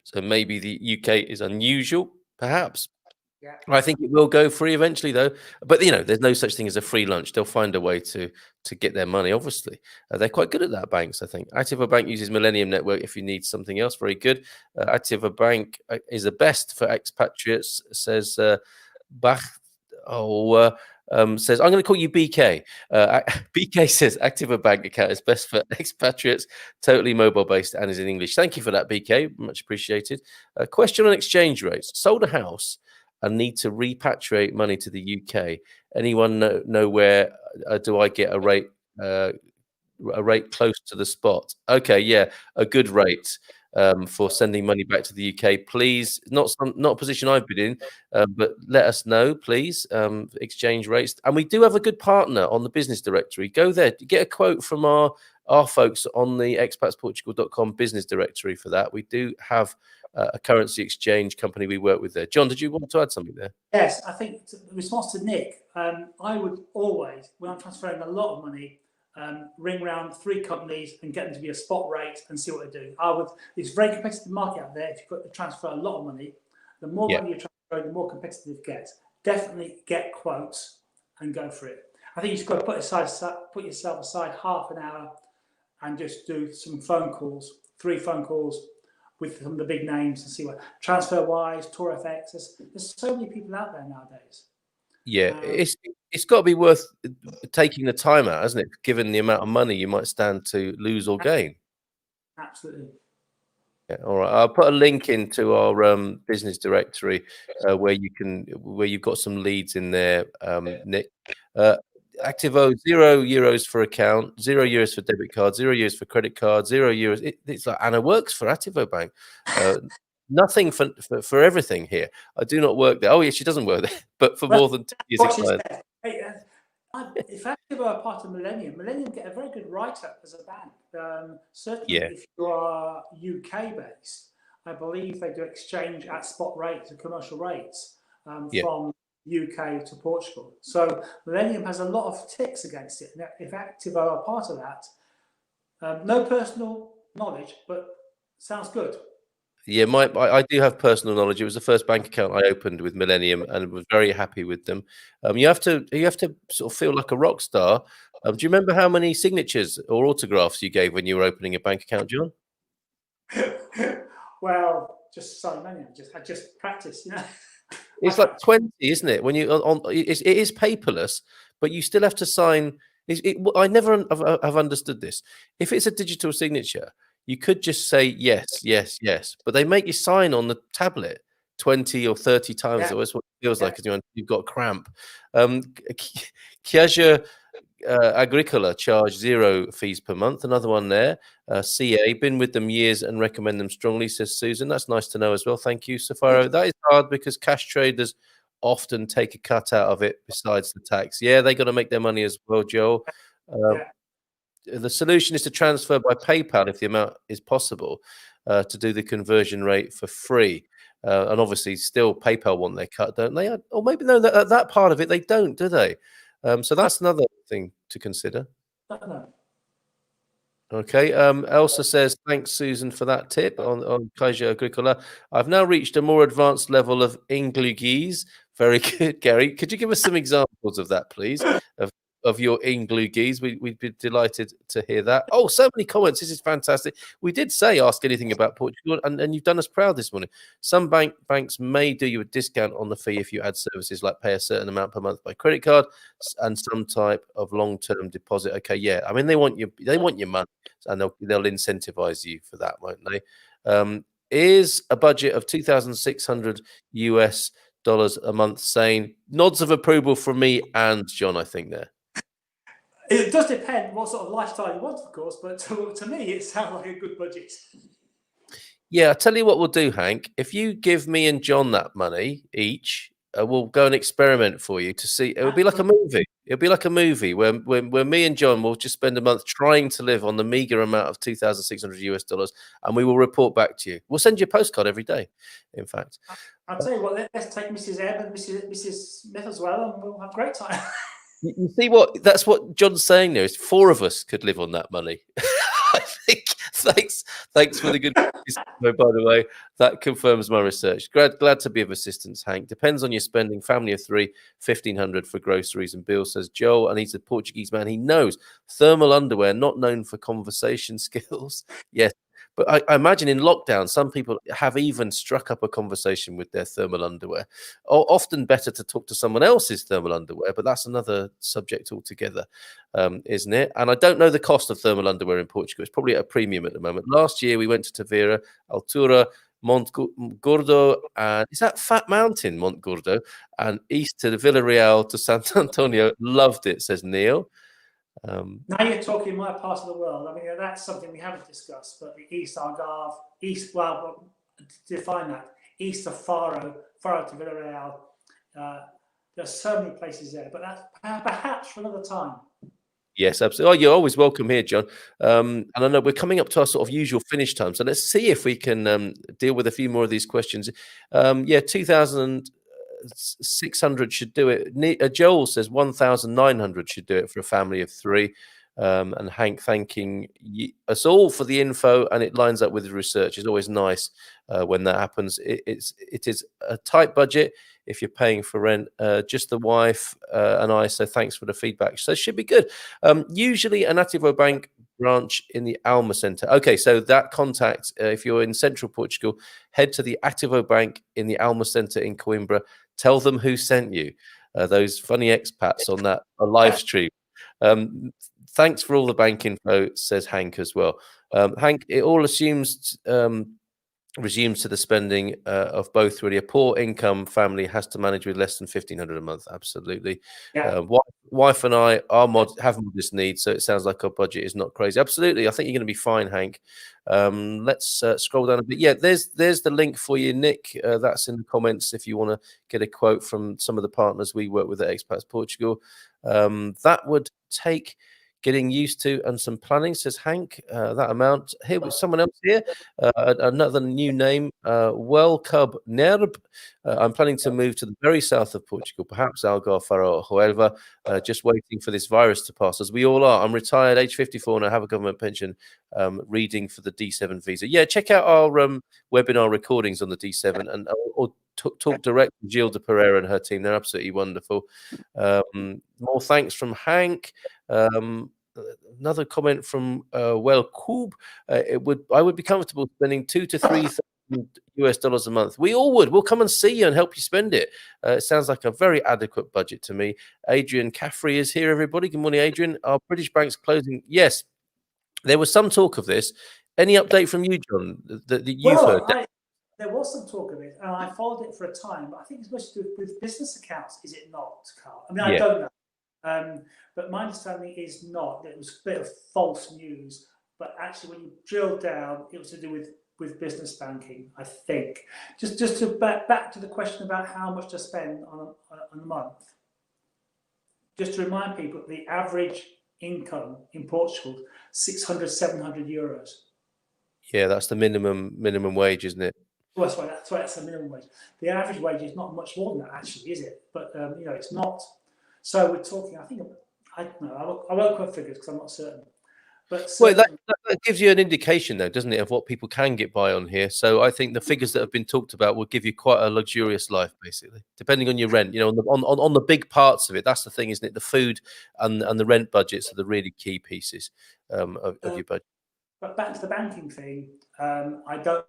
So maybe the UK is unusual, perhaps. Yeah. I think it will go free eventually, though. But there's no such thing as a free lunch. They'll find a way to get their money. Obviously, they're quite good at that. Banks, I think. Activa Bank uses Millennium Network. If you need something else, very good. Activa Bank is the best for expatriates, says Bach. Says, I'm going to call you BK. BK says Activa Bank account is best for expatriates, totally mobile based, and is in English. Thank you for that, BK. Much appreciated. Question on exchange rates. Sold a house and need to repatriate money to the UK. Anyone know where do I get a rate close to the spot? Okay, yeah, a good rate for sending money back to the UK, please. Not a position I've been in, but let us know, please. Exchange rates, and we do have a good partner on the business directory. Go there, get a quote from our our folks on the expatsportugal.com business directory for that. We do have a currency exchange company we work with there. John, did you want to add something there? Yes, I think in response to Nick, I would always, when I'm transferring a lot of money, ring around 3 companies and get them to be a spot rate and see what they do. It's a very competitive market out there. If you've got to transfer a lot of money, the more money you transfer, the more competitive it gets. Definitely get quotes and go for it. I think you've got to put yourself aside half an hour and just do some phone calls, 3 phone calls with some of the big names and see what TransferWise, TourFX. There's so many people out there nowadays. Yeah, it's got to be worth taking the time out, hasn't it? Given the amount of money you might stand to lose or gain. Absolutely. Yeah, all right. I'll put a link into our business directory where you've got some leads in there, Nick. Activo, €0 for account, €0 for debit card, €0 for credit card, €0. It's like Anna works for Activo Bank. Nothing for everything here. I do not work there. Oh, yeah, she doesn't work there, but for more than 2 years. If Activo are part of Millennium get a very good write-up as a bank. Certainly, if you are UK based, I believe they do exchange at spot rates and commercial rates from UK to Portugal. So Millennium has a lot of ticks against it. Now, if Activo are part of that, no personal knowledge, but sounds good. Yeah, I do have personal knowledge. It was the first bank account I opened with Millennium, and was very happy with them. You have to sort of feel like a rock star. Do you remember how many signatures or autographs you gave when you were opening a bank account, John? Well, just so many. I just practice, you know. It's like 20, isn't it? When you it is paperless, but you still have to sign. I never have understood this. If it's a digital signature, you could just say yes, yes, yes, but they make you sign on the tablet 20 or 30 times. That's what it feels like, because you've got cramp. Chiaja Agricola charge 0 fees per month. Another one there. CA, been with them years and recommend them strongly, says Susan. That's nice to know as well. Thank you, Safaro. That is hard because cash traders often take a cut out of it besides the tax. Yeah, they got to make their money as well, Joel. The solution is to transfer by PayPal if the amount is possible, to do the conversion rate for free. And obviously, still PayPal want their cut, don't they? Or maybe no, that part of it they don't, do they? So that's another thing to consider. Okay. Elsa says, thanks, Susan, for that tip on Caixa Agricola. I've now reached a more advanced level of Ingluguese. Very good, Gary. Could you give us some examples of that, please? Of your Ingluguese. We'd be delighted to hear that. Oh, so many comments. This is fantastic. We did say ask anything about Portugal, and you've done us proud this morning. Some banks may do you a discount on the fee if you add services like pay a certain amount per month by credit card and some type of long-term deposit. Okay, yeah. I mean, they want your money, and they'll incentivize you for that, won't they? Is a budget of $2,600 a month sane? Nods of approval from me and John, I think there. It does depend what sort of lifestyle you want, of course, but to me, it sounds like a good budget. Yeah, I'll tell you what we'll do, Hank. If you give me and John that money each, we'll go and experiment for you to see. It'll be like a movie. It'll be like a movie where me and John will just spend a month trying to live on the meager amount of $2,600, and we will report back to you. We'll send you a postcard every day, in fact. I'll tell you what, let's take Mrs. Ebb and Mrs. Smith as well, and we'll have a great time. You see that's what John's saying there is 4 of us could live on that money. I think. Thanks for the good. By the way, that confirms my research. Glad to be of assistance, Hank. Depends on your spending. Family of 3, 1,500 for groceries and bills, says Joel. And he's a Portuguese man. He knows thermal underwear, not known for conversation skills. Yes. But I imagine in lockdown, some people have even struck up a conversation with their thermal underwear. Often better to talk to someone else's thermal underwear, but that's another subject altogether, isn't it? And I don't know the cost of thermal underwear in Portugal. It's probably at a premium at the moment. Last year, we went to Tavira, Altura, Gordo, and is that Fat Mountain, Gordo, and east to the Villarreal to Santo Antonio. Loved it, says Neil. Now you're talking my part of the world. I mean, that's something we haven't discussed, but the East Algarve, define that. East of Faro to Villarreal. There's so many places there, but that's perhaps for another time. Yes, absolutely. Oh, you're always welcome here, John. And I know we're coming up to our sort of usual finish time, so let's see if we can deal with a few more of these questions. Yeah, 2,600 should do it. Joel says 1,900 should do it for a family of 3. And Hank thanking us all for the info, and it lines up with the research. It's always nice when that happens. It is a tight budget if you're paying for rent. Just the wife and I. So thanks for the feedback. So it should be good. Usually an Ativo Bank branch in the Alma Centre. Okay, so that contact, if you're in central Portugal, head to the Ativo Bank in the Alma Centre in Coimbra. Tell them who sent you. Those funny expats on that live stream. Thanks for all the bank info, says Hank as well. Hank, it all resumes to the spending of both. Really, a poor income family has to manage with less than 1,500 a month. Absolutely. Yeah. Wife and I have modest needs, so it sounds like our budget is not crazy. Absolutely, I think you're going to be fine, Hank. Let's scroll down a bit. Yeah, there's the link for you, Nick. That's in the comments if you want to get a quote from some of the partners we work with at Expats Portugal. That would take getting used to and some planning, says Hank. That amount. Here with someone else here, another new name, Cub Nerb. I'm planning to move to the very south of Portugal, perhaps Algarve or Huelva, just waiting for this virus to pass, as we all are. I'm retired, age 54, and I have a government pension, reading for the D7 visa. Yeah, check out our webinar recordings on the D7 and or talk direct to Gilles de Pereira and her team. They're absolutely wonderful. More thanks from Hank. Another comment from Kub. I would be comfortable spending $2,000 to $3,000 a month. We all would. We'll come and see you and help you spend it. It sounds like a very adequate budget to me. Adrian Caffrey is here, everybody. Good morning, Adrian. Are British banks closing? Yes. There was some talk of this. Any update from you, John, that you've heard? There was some talk of it, and I followed it for a time. But I think it's supposed to do with business accounts, is it not, Carl? I mean, I don't know. But my understanding is not. It was a bit of false news. But actually, when you drill down, it was to do with business banking, I think. Just to back to the question about how much to spend on a month. Just to remind people, the average income in Portugal, 600, 700 euros. Yeah, that's the minimum wage, isn't it? Well, that's the minimum wage. The average wage is not much more than that, actually, is it? But it's not. So we're talking. I don't know. I won't quote figures because I'm not certain. But well, that gives you an indication, though, doesn't it, of what people can get by on here. So I think the figures that have been talked about will give you quite a luxurious life, basically, depending on your rent. On the big parts of it. That's the thing, isn't it? The food and the rent budgets are the really key pieces of your budget. But back to the banking thing, I don't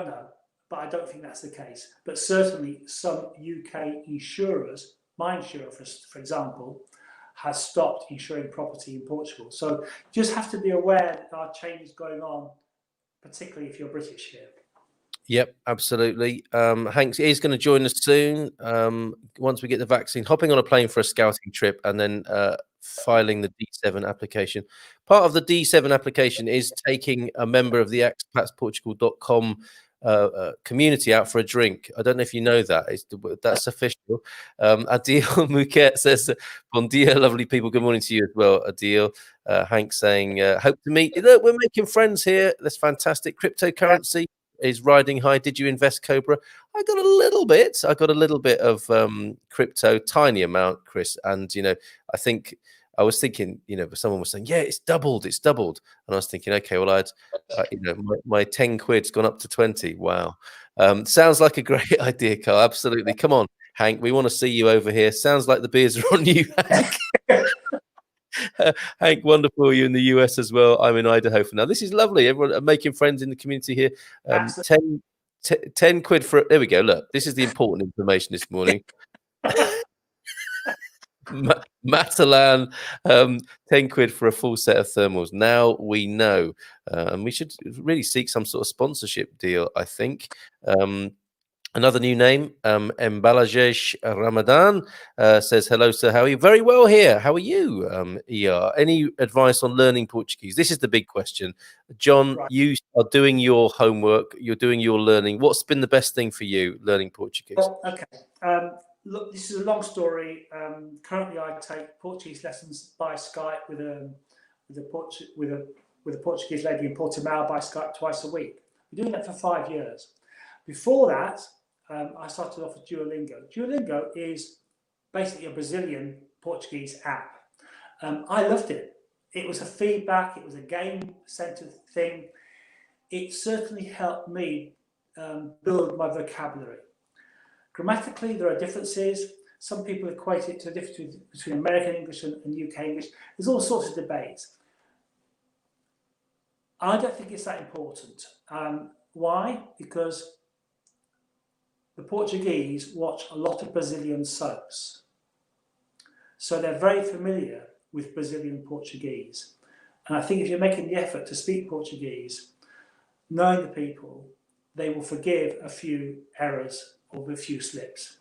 know, but I don't think that's the case. But certainly some UK insurers, my insurer, for example, has stopped insuring property in Portugal. So you just have to be aware that there are changes going on, particularly if you're British here. Yep, absolutely. Hank is going to join us soon. Once we get the vaccine, hopping on a plane for a scouting trip and then filing the D7 application. Part of the D7 application is taking a member of the expatsportugal.com community out for a drink. I don't know if you know that. That's official. Adil Muket says, "Bon dia, lovely people. Good morning to you as well, Adil." Hank saying, "Hope to meet you." Look, we're making friends here. That's fantastic. Cryptocurrency is riding high. Did you invest, Cobra? I got a little bit. I got a little bit of crypto, tiny amount, Chris. And I think I was thinking, someone was saying, "Yeah, it's doubled. It's doubled." And I was thinking, okay, well, my 10 quid's gone up to 20. Wow. Sounds like a great idea, Carl. Absolutely. Come on, Hank. We want to see you over here. Sounds like the beers are on you, Hank. Hank, wonderful. You're in the US as well. I'm in Idaho for now. This is lovely. Everyone making friends in the community here. 10 quid for. There we go. Look, this is the important information this morning. Matalan, 10 quid for a full set of thermals. Now we know. And we should really seek some sort of sponsorship deal, I think. Another new name, Embalajesh Ramadan, says, "Hello, sir. How are you?" Very well here. How are you, ER? Any advice on learning Portuguese? This is the big question. John, right. You are doing your homework. You're doing your learning. What's been the best thing for you learning Portuguese? Well, okay. look, this is a long story. Currently, I take Portuguese lessons by Skype with a Portuguese lady in Portimao by Skype twice a week. We're doing that for 5 years. Before that, I started off with Duolingo. Duolingo is basically a Brazilian Portuguese app. I loved it. It was a feedback, it was a game-centered thing. It certainly helped me build my vocabulary. Grammatically, there are differences. Some people equate it to the difference between American English and UK English. There's all sorts of debates. I don't think it's that important. Why? Because the Portuguese watch a lot of Brazilian soaps. So they're very familiar with Brazilian Portuguese. And I think if you're making the effort to speak Portuguese, knowing the people, they will forgive a few errors or a few slips.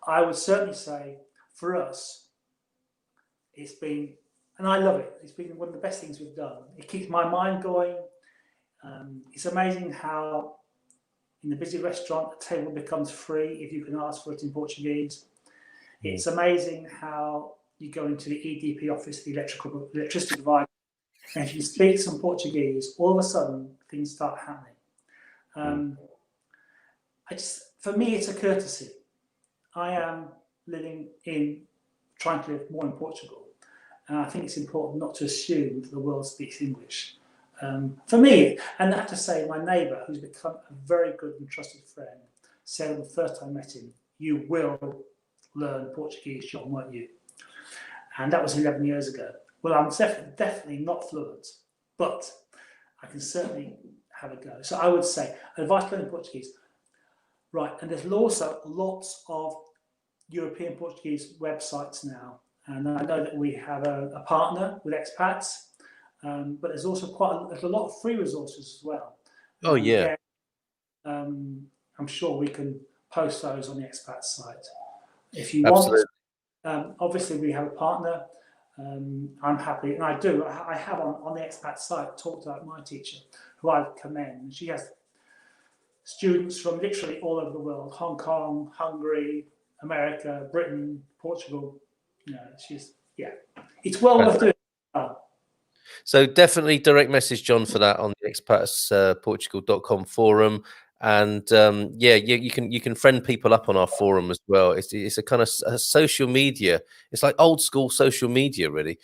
I would certainly say for us, it's been, and I love it, it's been one of the best things we've done. It keeps my mind going. It's amazing how in a busy restaurant, a table becomes free if you can ask for it in Portuguese. It's amazing how you go into the EDP office, the electricity provider, and if you speak some Portuguese, all of a sudden things start happening. For me, it's a courtesy. I am trying to live more in Portugal, and I think it's important not to assume that the world speaks English. For me, and I have to say, my neighbour, who's become a very good and trusted friend, said on the first time I met him, "You will learn Portuguese, John, won't you?" And that was 11 years ago. Well, I'm definitely not fluent, but I can certainly have a go. So I would say, advice learning Portuguese. Right, and there's also lots of European Portuguese websites now. And I know that we have a partner with Expats, but there's also there's a lot of free resources as well. Oh, yeah. Again, I'm sure we can post those on the Expats site. If you Absolutely. want, obviously we have a partner. I'm happy, and I do. I have on the Expat site talked about my teacher, who I commend. She has students from literally all over the world: Hong Kong, Hungary, America, Britain, Portugal. It's well worth doing. So definitely direct message John for that on the expatsportugal.com forum. And you can friend people up on our forum as well. It's a kind of a social media. It's like old school social media, really,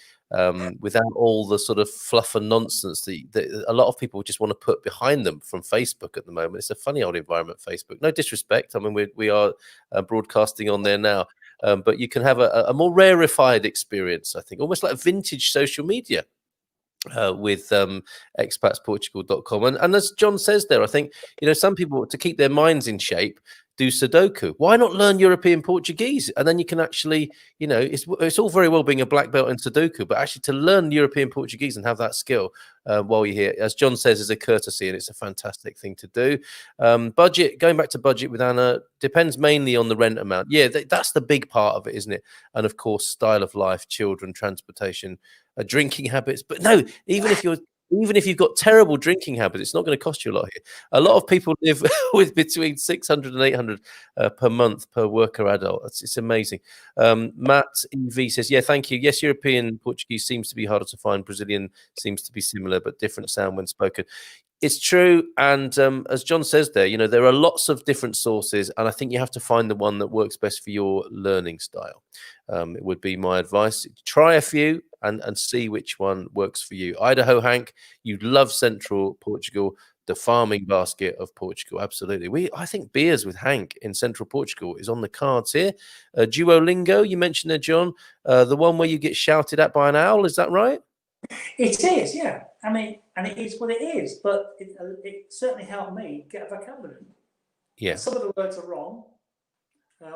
without all the sort of fluff and nonsense that a lot of people just want to put behind them from Facebook at the moment. It's a funny old environment, Facebook. No disrespect. I mean, we are broadcasting on there now, but you can have a more rarefied experience, I think, almost like vintage social media. With expatsportugal.com. And as John says there, I think, some people, to keep their minds in shape, do Sudoku. Why not learn European Portuguese? And then you can actually, it's all very well being a black belt in Sudoku, but actually to learn European Portuguese and have that skill while you're here, as John says, is a courtesy, and it's a fantastic thing to do. Budget, going back to budget with Anna, depends mainly on the rent amount. Yeah, that's the big part of it, isn't it? And of course, style of life, children, transportation, drinking habits. But no, even if you've got terrible drinking habits, it's not going to cost you a lot here. A lot of people live with between 600 and 800 per month per worker adult. It's amazing. Matt EV says, yeah, thank you. Yes, European Portuguese seems to be harder to find. Brazilian seems to be similar, but different sound when spoken. It's true. And as John says there, there are lots of different sources, and I think you have to find the one that works best for your learning style. It would be my advice. Try a few and see which one works for you. Idaho Hank, you love Central Portugal, the farming basket of Portugal. Absolutely. I think beers with Hank in Central Portugal is on the cards here. Duolingo, you mentioned there, John, the one where you get shouted at by an owl. Is that right? It is, yeah. I mean, and it is what it is, but it certainly helped me get a vocabulary. Yeah. Some of the words are wrong,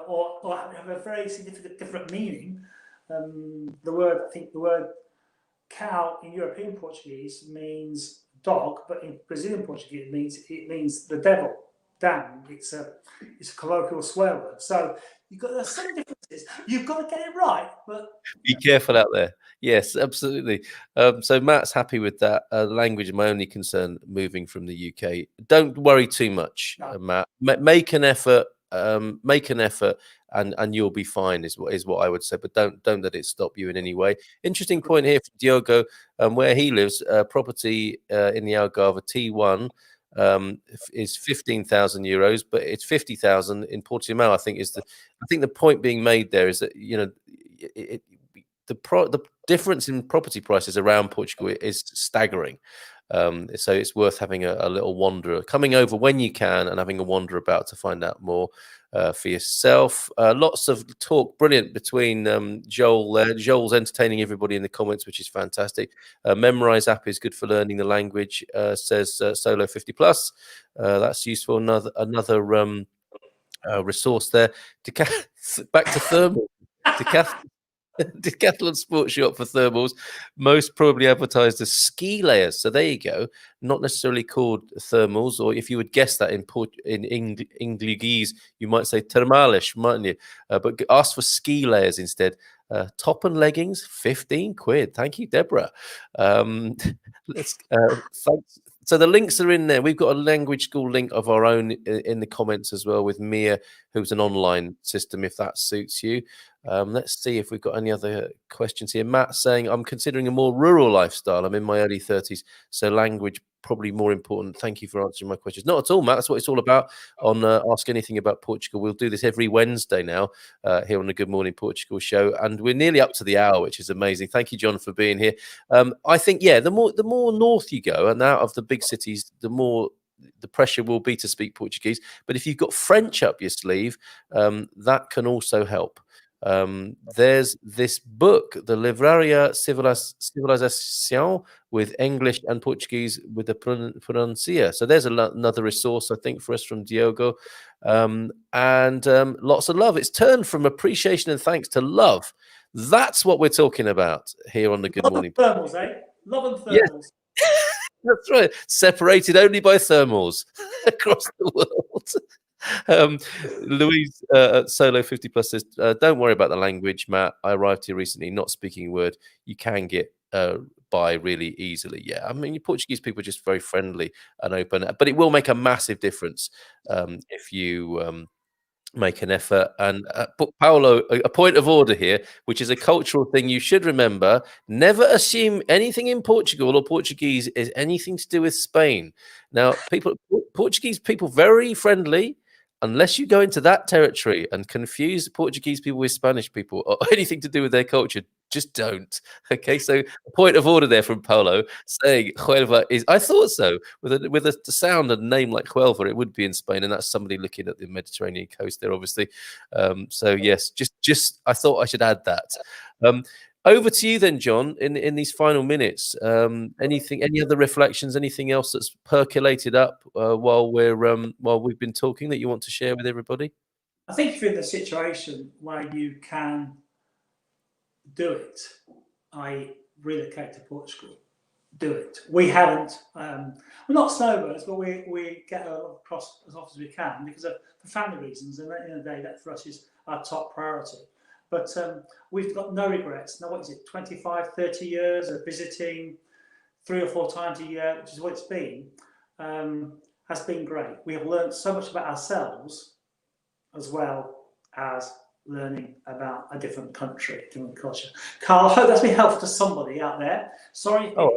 or have a very significant different meaning. The word cow in European Portuguese means dog, but in Brazilian Portuguese it means the devil. Damn, it's a colloquial swear word. So there's some differences. You've got to get it right, but be careful out there. Yes, absolutely. So Matt's happy with that. Language, my only concern moving from the UK. Don't worry too much, Matt. Make an effort. and you'll be fine, is what I would say. But don't let it stop you in any way. Interesting point here from Diogo, where he lives. Property in the Algarve T1 is 15,000 euros, but it's 50,000 in Portimao. I think the point being made there is that the difference in property prices around Portugal is staggering. So it's worth having a little wander, coming over when you can, and having a wander about to find out more for yourself. Lots of talk, brilliant, between Joel there. Joel's entertaining everybody in the comments, which is fantastic. Memrise app is good for learning the language, says Solo 50 plus. That's useful. Another resource there. Back to thermal. Decathlon Sports Shop for thermals, most probably advertised as ski layers. So there you go. Not necessarily called thermals, or if you would guess that in English, you might say thermalish, mightn't you? But ask for ski layers instead. Top and leggings, 15 quid. Thank you, Deborah. Thanks. So the links are in there. We've got a language school link of our own in the comments as well, with Mia, who's an online system, if that suits you. Let's see if we've got any other questions here. Matt saying, I'm considering a more rural lifestyle. I'm in my early 30s, so language probably more important. Thank you for answering my questions. Not at all, Matt. That's what it's all about on Ask Anything About Portugal. We'll do this every Wednesday now here on the Good Morning Portugal show, and we're nearly up to the hour, which is amazing. Thank you, John, for being here. I think, the more north you go and out of the big cities, the more the pressure will be to speak Portuguese. But if you've got French up your sleeve, that can also help. There's this book, the Livraria Civilização, with English and Portuguese with the pronuncia. So there's another resource, I think, for us from Diogo. And lots of love. It's turned from appreciation and thanks to love. That's what we're talking about here on the Good Morning. Thermals, eh? Love and thermals. Yeah. That's right. Separated only by thermals across the world. Louise at Solo 50 plus says, don't worry about the language, Matt. I arrived here recently, not speaking a word. You can get by really easily. Yeah, I mean, Portuguese people are just very friendly and open, but it will make a massive difference if you make an effort. And Paolo, a point of order here, which is a cultural thing you should remember: never assume anything in Portugal or Portuguese is anything to do with Spain. Now, Portuguese people, very friendly, unless you go into that territory and confuse Portuguese people with Spanish people or anything to do with their culture. Just don't. Okay, so a point of order there from Paulo saying Huelva is. I thought so. With a sound and name like Huelva, it would be in Spain, and that's somebody looking at the Mediterranean coast there, obviously. So yes, just I thought I should add that. Over to you then, John. In these final minutes, any other reflections? Anything else that's percolated up while we've been talking that you want to share with everybody? I think if you're in the situation where you can do it, relocate to Portugal, do it. We haven't. We're not snowbirds, but we get across as often as we can because for family reasons, and at the end of the day, that for us is our top priority. But we've got no regrets. Now, what is it, 25, 30 years of visiting 3 or 4 times a year, which is what it's been, has been great. We have learned so much about ourselves as well as learning about a different country, different culture. Carl, I hope that's been helpful to somebody out there. Sorry if my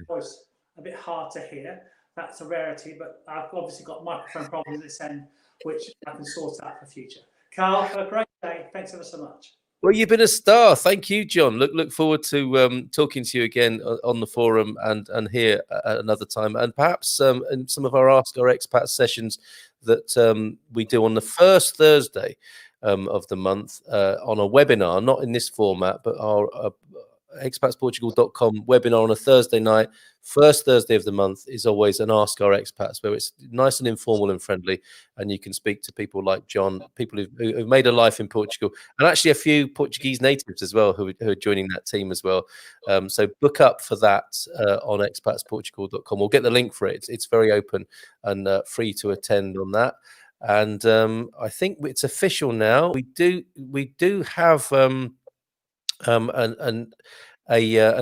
voice a bit hard to hear. That's a rarity, but I've obviously got microphone problems at this end, which I can sort out for future. Carl, have a great day. Thanks ever so much. Well, you've been a star. Thank you, John. Look forward to talking to you again on the forum and here at another time, and perhaps in some of our Ask Our Expats sessions that we do on the first Thursday of the month on a webinar, not in this format, but our expatsportugal.com webinar on a Thursday night. First Thursday of the month is always an Ask Our Expats, where it's nice and informal and friendly, and you can speak to people like John, people who've made a life in Portugal, and actually a few Portuguese natives as well who are joining that team as well. So book up for that on expatsportugal.com. We'll get the link for it. It's very open and free to attend on that. And I think it's official now. We do have an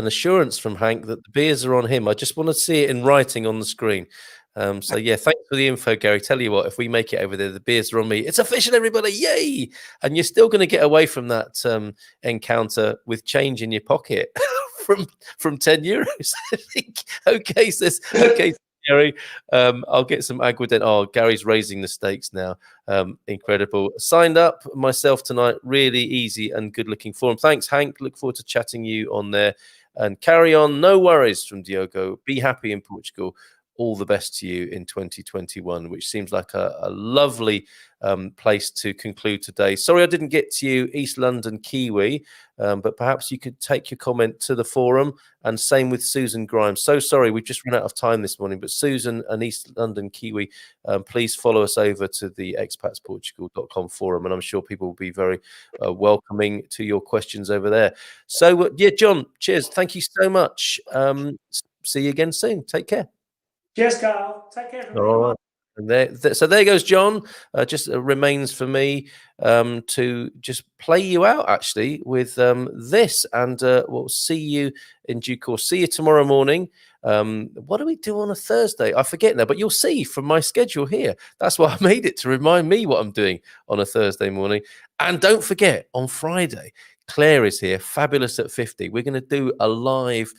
assurance from Hank that the beers are on him. I just want to see it in writing on the screen. So yeah, thanks for the info, Gary. Tell you what, if we make it over there, the beers are on me. It's official, everybody! Yay! And you're still going to get away from that encounter with change in your pocket from €10. I think. Okay, says okay, Gary. I'll get some Aguadent. Oh, Gary's raising the stakes now. Incredible. Signed up myself tonight. Really easy and good looking forum. Thanks, Hank. Look forward to chatting you on there. And carry on. No worries from Diogo. Be happy in Portugal. All the best to you in 2021, which seems like a lovely place to conclude today. Sorry I didn't get to you, East London Kiwi, but perhaps you could take your comment to the forum, and same with Susan Grimes. So sorry, we've just run out of time this morning, but Susan and East London Kiwi, please follow us over to the expatsportugal.com forum, and I'm sure people will be very welcoming to your questions over there. So yeah, John, cheers. Thank you so much. See you again soon. Take care. Cheers, Carl. Take care, everybody. All right. And so there goes John. Just remains for me to just play you out actually with this, and we'll see you in due course. See you tomorrow morning. What do we do on a Thursday? I forget now, but you'll see from my schedule here. That's why I made it, to remind me what I'm doing on a Thursday morning. And don't forget, on Friday, Claire is here, fabulous at 50. We're going to do a live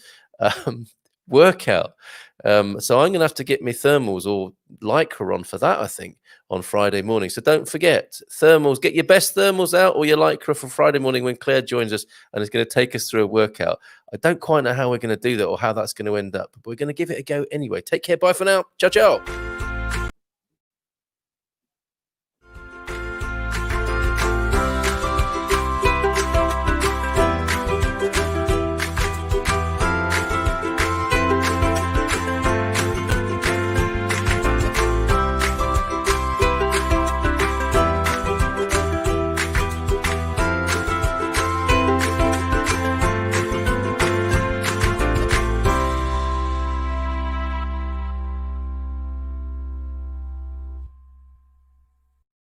workout. So I'm going to have to get my thermals or Lycra on for that, I think, on Friday morning. So don't forget, thermals, get your best thermals out or your Lycra for Friday morning when Claire joins us and is going to take us through a workout. I don't quite know how we're going to do that or how that's going to end up, but we're going to give it a go anyway. Take care. Bye for now. Ciao, ciao.